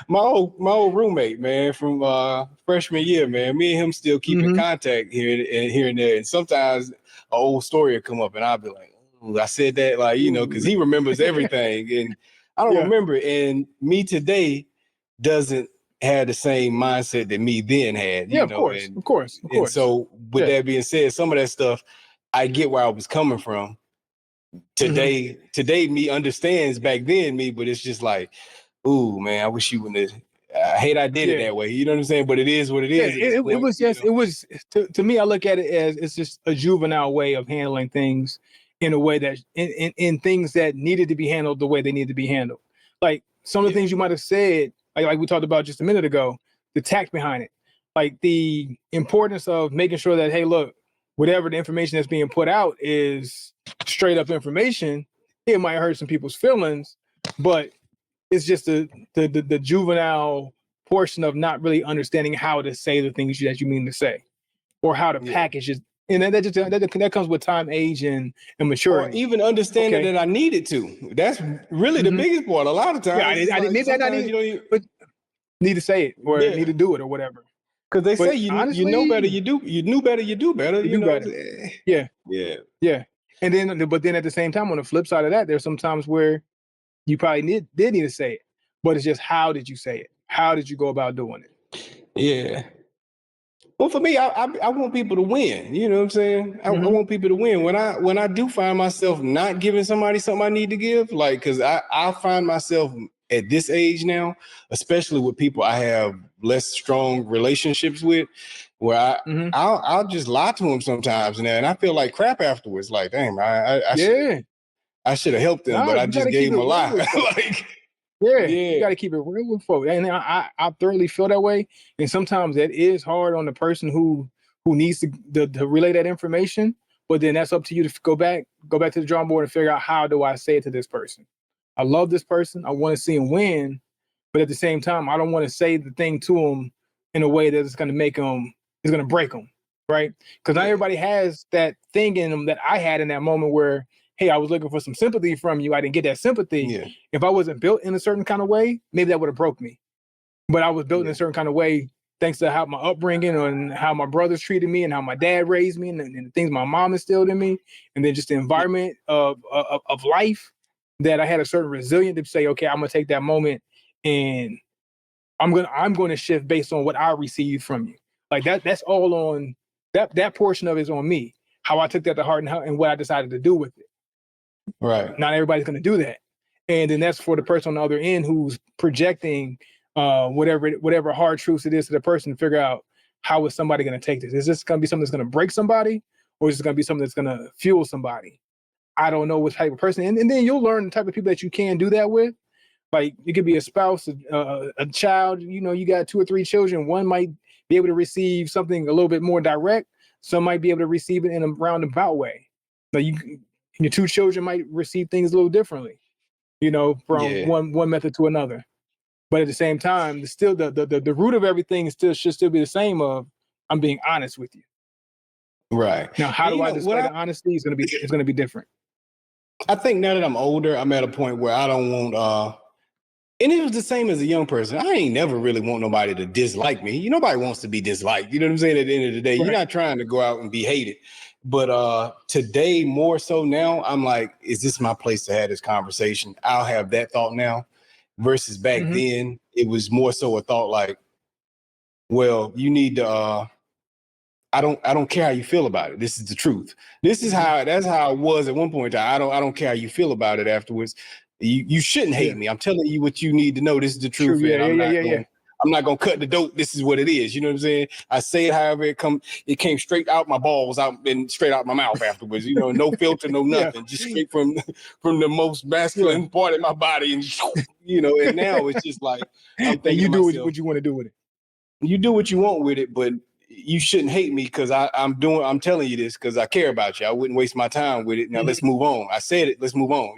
my old roommate, man, from freshman year, man. Me and him still keep in contact here and there. And sometimes an old story will come up, and I'll be like, I said that, like, because he remembers everything, and I don't remember. And me today doesn't have the same mindset that me then had. Of course. And so, with that being said, some of that stuff, I get where I was coming from. Today, me understands back then me, but it's just like, ooh, man, I wish you wouldn't have. I hate I did it that way. You know what I'm saying? But it is what it is. It was just, it was, to me, I look at it as it's just a juvenile way of handling things in a way that, in things that needed to be handled the way they need to be handled. Like some of the things you might have said, like we talked about just a minute ago, the tact behind it, like the importance of making sure that, hey, look, whatever the information that's being put out is straight up information. It might hurt some people's feelings, but it's just the juvenile portion of not really understanding how to say the things that you mean to say, or how to package it. And that comes with time, age, and maturity. Or even understanding that I needed to. That's really the biggest part. A lot of times, I need to say it, or need to do it, or whatever. Because they say you know better, you knew better, you do better. You know? Better. Yeah. And then, but then at the same time, on the flip side of that, there's some times where you probably did need to say it, but it's just, how did you say it? How did you go about doing it? Yeah. Well, for me, I want people to win. You know what I'm saying? I want people to win. When I do find myself not giving somebody something I need to give, like, because I find myself at this age now, especially with people I have less strong relationships with, where Mhm. I'll just lie to them sometimes, and I feel like crap afterwards. Like, damn, Yeah. I should have helped them, Nah, but I you just gotta keep gave it them a real lie. with folks. Like, Yeah, you yeah, got to keep it real with folks, and I thoroughly feel that way. And sometimes that is hard on the person who needs to relay that information. But then that's up to you to go back to the drawing board and figure out, how do I say it to this person? I love this person. I want to see him win, but at the same time, I don't want to say the thing to him in a way that it's going to make him, it's going to break him, right? Because not yeah, everybody has that thing in them that I had in that moment where, hey, I was looking for some sympathy from you. I didn't get that sympathy. yeah, If I wasn't built in a certain kind of way, maybe that would have broke me. But I was built in yeah, a certain kind of way thanks to how my upbringing and how my brothers treated me and how my dad raised me, and the things my mom instilled in me, and then just the environment of life, that I had a certain resilience to say, okay, I'm gonna take that moment and I'm gonna shift based on what I received from you. Like that's all on that portion of it is on me. How I took that to heart and what I decided to do with it. right, Not everybody's going to do that, and then that's for the person on the other end who's projecting whatever hard truths it is to the person, to figure out, how is somebody going to take this. Is this going to be something that's going to break somebody, or is it going to be something that's going to fuel somebody? I don't know which type of person, and then you'll learn the type of people that you can do that with. Like, it could be a spouse, a child. You got 2 or 3 children. One might be able to receive something a little bit more direct. Some might be able to receive it in a roundabout way. Like, your 2 children might receive things a little differently, from yeah, one method to another. But at the same time, still the root of everything is should still be the same. Of, I'm being honest with you. right. Now, how And do I what display the honesty? It's gonna be different. I think now that I'm older, I'm at a point where I don't want and it was the same as a young person. I ain't never really want nobody to dislike me. Nobody wants to be disliked. You know what I'm saying? At the end of the day, you're Right. not trying to go out and be hated. But today, more so now, I'm like, is this my place to have this conversation? I'll have that thought now, versus back Mm-hmm. then, it was more so a thought like, well, you need to I don't care how you feel about it. This is the truth. Mm-hmm. That's how it was at one point in time. I don't care how you feel about it afterwards. You shouldn't hate Yeah. me. I'm telling you what you need to know. This is the True. truth, Yeah. and Yeah. Yeah. Yeah. Yeah. I'm not gonna cut the dope. This is what it is. You know what I'm saying? I say it however it came straight out my balls out and straight out my mouth afterwards. No filter, no Yeah. nothing. Just straight from the most Yeah. masculine part of my body. And and now it's just like I'm And thinking you to do myself, what you want to do with it. you do what you want with it, but you shouldn't hate me because I'm telling you this because I care about you. I wouldn't waste my time with it. Now let's Mm-hmm. move on. I said it, let's move on.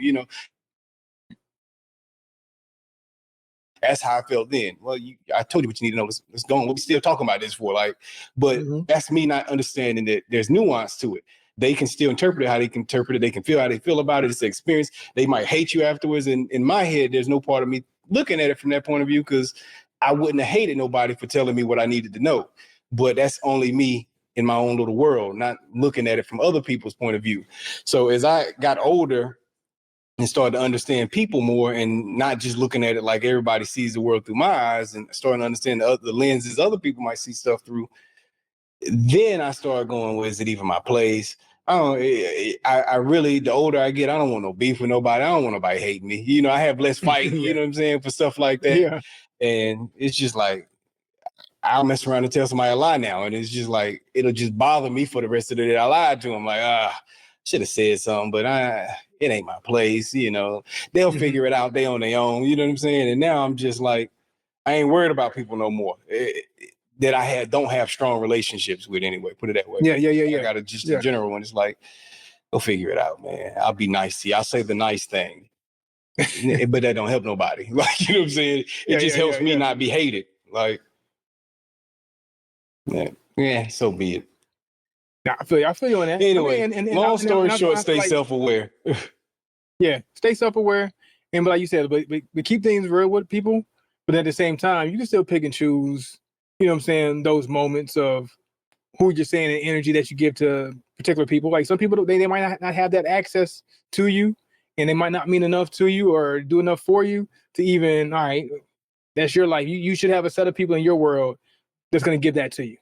That's how I felt then. Well, I told you what you need to know. Let's go on. What we still talking about this for? Like, but Mm-hmm. that's me not understanding that there's nuance to it. They can still interpret it how they can interpret it. They can feel how they feel about it. It's an experience. They might hate you afterwards. And in my head, there's no part of me looking at it from that point of view because I wouldn't have hated nobody for telling me what I needed to know. But that's only me in my own little world, not looking at it from other people's point of view. So as I got older and started to understand people more and not just looking at it like everybody sees the world through my eyes and starting to understand the lenses other people might see stuff through, then I started going, well, is it even my place? I really, the older I get, I don't want no beef with nobody. I don't want nobody hating me. I have less fight, Yeah. what I'm saying, for stuff like that. Yeah. And it's just like, I'll mess around and tell somebody a lie now. And it's just like, it'll just bother me for the rest of the day. I lied to them. Like, should have said something, but it ain't my place. They'll Mm-hmm. figure it out. They on their own. You know what I'm saying? And now I'm just like, I ain't worried about people no more. That I don't have strong relationships with anyway. Put it that way. Yeah. Yeah. Yeah. I Yeah. got just a Yeah. general one. It's like, go figure it out, man. I'll be nice to you. I'll say the nice thing. But that don't help nobody. Like, you know what I'm saying? It Yeah. just Yeah. Yeah. helps me Yeah. not be hated. Like, yeah, so be it. Nah, I feel you. I feel you on that. I Anyway, mean, long story I short, feel stay like, self-aware. yeah, stay self-aware, and but like you said, but keep things real with people. But at the same time, you can still pick and choose. You know what I'm saying? Those moments of who you're saying and energy that you give to particular people. Like, some people, they might not have that access to you, and they might not mean enough to you or do enough for you to even, all right, that's your life. You should have a set of people in your world that's going to give that to you.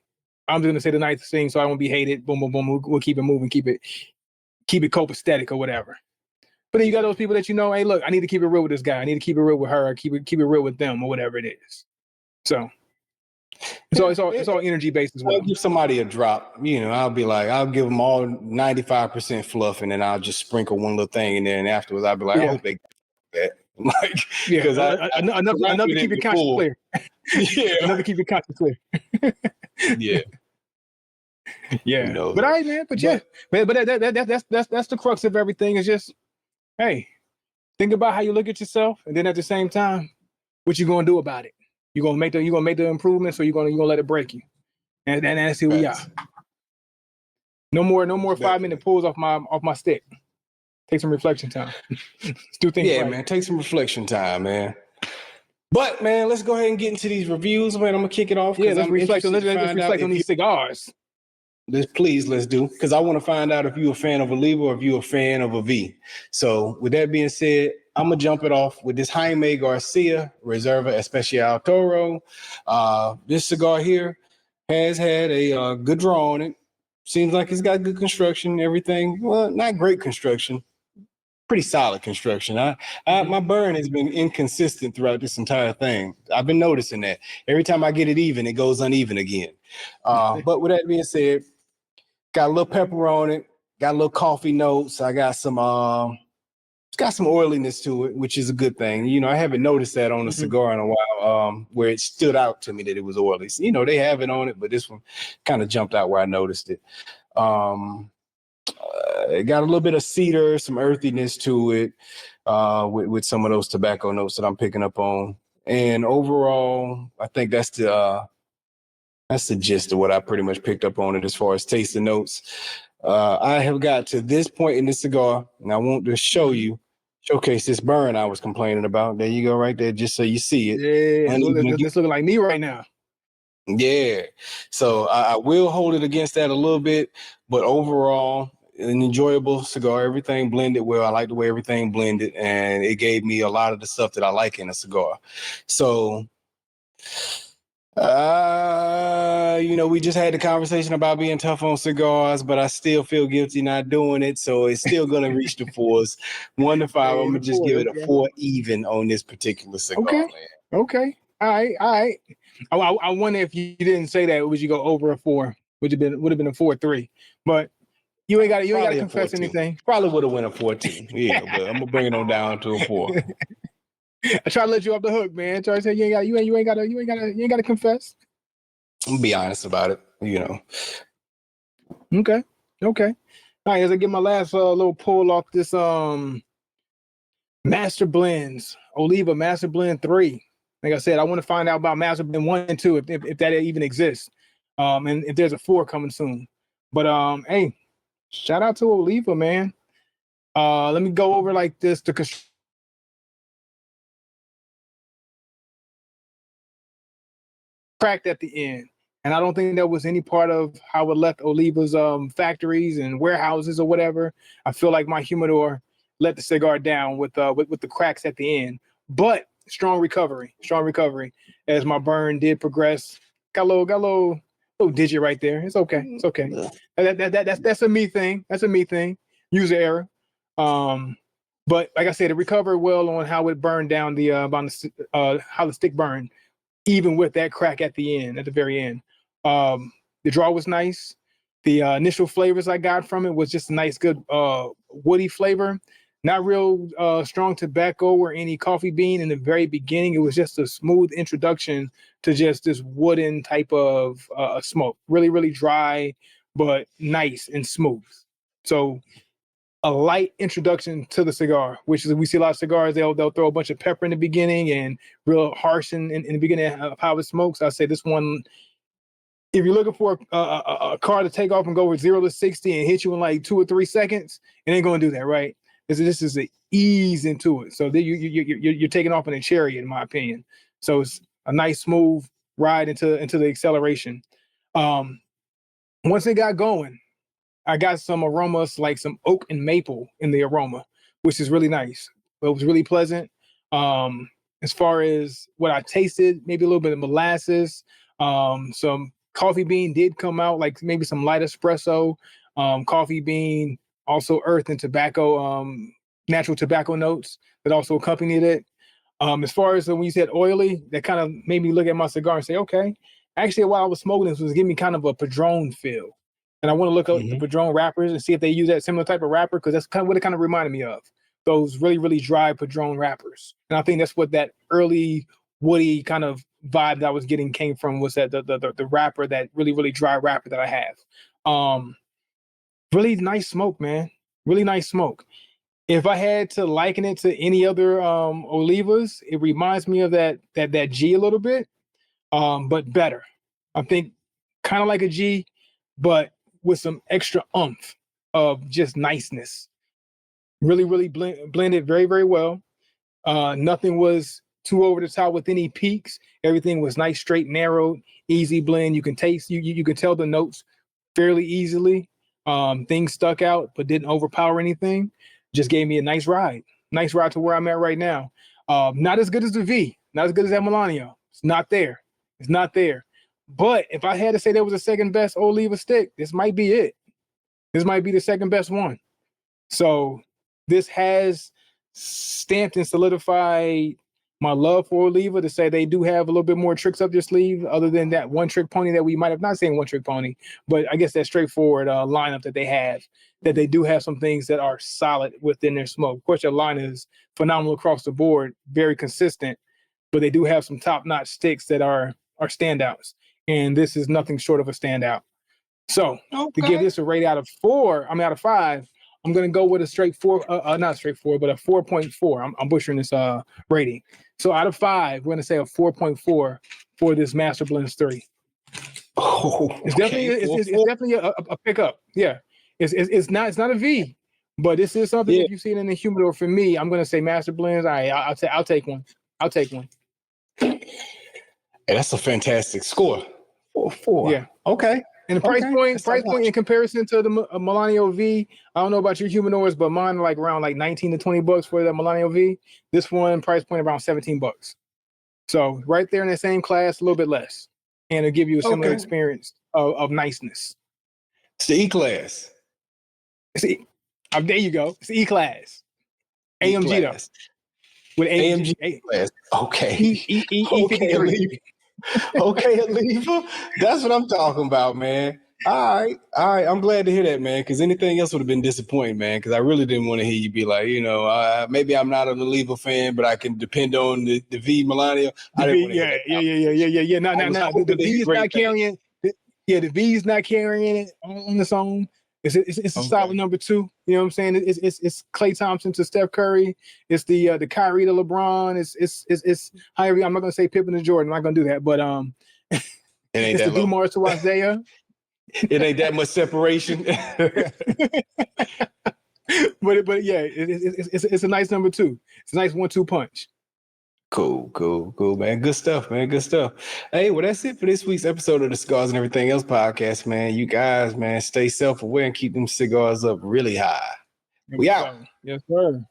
I'm just going to say the nice thing so I won't be hated. Boom, boom, boom. We'll keep it moving, keep it copacetic or whatever. But then you got those people that hey, look, I need to keep it real with this guy. I need to keep it real with her. Keep it real with them, or whatever it is. So It's all energy based as well. I'll give somebody a drop. I'll be like, I'll give them all 95% fluff, and then I'll just sprinkle one little thing in there, and afterwards I'll be like, I hope they get that. Like, because enough to keep your conscience clear. Yeah, enough to keep your conscience clear. Yeah. Yeah. But all right, man. But that's the crux of everything. Is just, hey, think about how you look at yourself, and then at the same time, what you gonna do about it? You gonna make the improvements, or you gonna let it break you? And that's who we are. No more 5-minute pulls off my stick. Take some reflection time. Let's do things right. Man. Take some reflection time, man. But man, let's go ahead and get into these reviews, man. I'm gonna kick it off. Yeah, let's reflect on these cigars. Let's do, because I want to find out if you're a fan of Oliva or if you're a fan of a V. So with that being said, I'm gonna jump it off with this Jaime Garcia Reserva Especial Toro. This cigar here has had a good draw on it. Seems like it's got good construction, everything. Well, not great construction, pretty solid construction. My burn has been inconsistent throughout this entire thing. I've been noticing that every time I get it even, it goes uneven again. But with that being said, got a little pepper on it, got a little coffee notes. I got some it's got some oiliness to it, which is a good thing. I haven't noticed that on a cigar in a while, where it stood out to me that it was oily. So, they have it on it, but this one kind of jumped out where I noticed it. It got a little bit of cedar, some earthiness to it, with some of those tobacco notes that I'm picking up on. And overall, I think that's the gist of what I pretty much picked up on it as far as tasting notes. I have got to this point in this cigar, and I want to showcase this burn I was complaining about. There you go, right there, just so you see it. Yeah, it's looking like me right now. Yeah, so I will hold it against that a little bit, but overall, an enjoyable cigar. Everything blended well. I like the way everything blended, and it gave me a lot of the stuff that I like in a cigar. So, we just had the conversation about being tough on cigars, but I still feel guilty not doing it. So it's still going to reach the 4s. 1 to 5. I'm going to just give it a 4 even on this particular cigar, man. Okay. All right. I wonder if you didn't say that, would you go over a 4? Would have been a 4.3. But you ain't got to confess anything. Probably would have went a 4.2. Yeah, but I'm gonna bring it on down to a 4. I try to let you off the hook, man. Try to say you ain't got to confess. I'm gonna be honest about it. Okay. All right, as I get my last little pull off this Master Blends, Oliva Master Blend 3. Like I said, I want to find out about Master Blend 1 and 2 if that even exists, and if there's a 4 coming soon. But hey, shout out to Oliva, man. Let me go over like this. Cracked at the end, and I don't think that was any part of how it left Oliva's factories and warehouses or whatever. I feel like my humidor let the cigar down with the cracks at the end, but strong recovery as my burn did progress. Got a little digit right there. It's okay. That's a me thing. User error. But like I said, it recovered well on how it burned down how the stick burned, even with that crack at the very end. The draw was nice. The initial flavors I got from it was just a nice, good woody flavor. Not real strong tobacco or any coffee bean in the very beginning. It was just a smooth introduction to just this wooden type of smoke. Really, really dry, but nice and smooth. So a light introduction to the cigar, which is, we see a lot of cigars, they'll throw a bunch of pepper in the beginning and real harsh in the beginning of how it smokes. I say this one, if you're looking for a car to take off and go with 0 to 60 and hit you in like 2 or 3 seconds, it ain't going to do that, right? This is an ease into it. So you're taking off in a chariot, in my opinion. So it's a nice, smooth ride into the acceleration. Once it got going, I got some aromas like some oak and maple in the aroma, which is really nice. It was really pleasant. As far as what I tasted, maybe a little bit of molasses, some coffee bean did come out, like maybe some light espresso, coffee bean, also earth and tobacco, natural tobacco notes that also accompanied it. As far as when you said oily, that kind of made me look at my cigar and say, okay. Actually, while I was smoking this, was giving me kind of a Padron feel. And I want to look up the Padron wrappers and see if they use that similar type of wrapper, because that's kind of what it kind of reminded me of. Those really, really dry Padron wrappers. And I think that's what that early woody kind of vibe that I was getting came from, was that the wrapper, that really, really dry wrapper that I have. Really nice smoke, man. Really nice smoke. If I had to liken it to any other Olivas, it reminds me of that G a little bit, but better. I think kind of like a G, but with some extra oomph of just niceness. Really, really blended very, very well. Nothing was too over the top with any peaks. Everything was nice, straight, narrowed, easy blend. You can taste, you can tell the notes fairly easily. Things stuck out, but didn't overpower anything. Just gave me a nice ride to where I'm at right now. Not as good as the V, not as good as that Milano. It's not there. It's not there. But if I had to say there was a second best Oliva stick, this might be it. This might be the second best one. So this has stamped and solidified my love for Oliva, to say they do have a little bit more tricks up their sleeve, other than that one trick pony that we might have, not saying one trick pony, but I guess that straightforward lineup that they have, that they do have some things that are solid within their smoke. Of course, their line is phenomenal across the board, very consistent, but they do have some top-notch sticks that are standouts. And this is nothing short of a standout. So to give this a rate out of 5, I'm going to go with a straight 4, not straight 4, but a 4.4. I'm butchering this rating. So out of 5, we're going to say a 4.4 for this Master Blends 3. Oh, it's definitely a pickup. Yeah, it's not a V, but this is something that you see it in the humidor. For me, I'm going to say Master Blends. I'll take one. I'll take one. Hey, that's a fantastic score. 4. Yeah. Okay. And the price point in comparison to the Milano V, I don't know about your humidors, but mine are like around like 19 to 20 bucks for the Milano V. This one price point around 17 bucks. So right there in the same class, a little bit less, and it'll give you a similar experience of niceness. It's the E-class. There you go. It's the E-class. AMG though. With AMG class. Okay. E53. Okay, Oliva. That's what I'm talking about, man. All right. I'm glad to hear that, man, because anything else would have been disappointing, man, because I really didn't want to hear you be like, maybe I'm not an Oliva fan, but I can depend on the V Milano. No. The V is not carrying. The V is not carrying it on its own. It's a solid number 2. You know what I'm saying? It's Klay Thompson to Steph Curry. It's the Kyrie to LeBron. It's however, I'm not gonna say Pippen to Jordan. I'm not gonna do that. But it's the Dumars to Isaiah. It ain't that much separation. but yeah, it's a nice number 2. It's a nice 1-2 punch. Cool, man. Good stuff, man. Good stuff. Hey, well, that's it for this week's episode of the Cigars and Everything Else podcast, man. You guys, man, stay self-aware and keep them cigars up really high. We out. Yes, sir.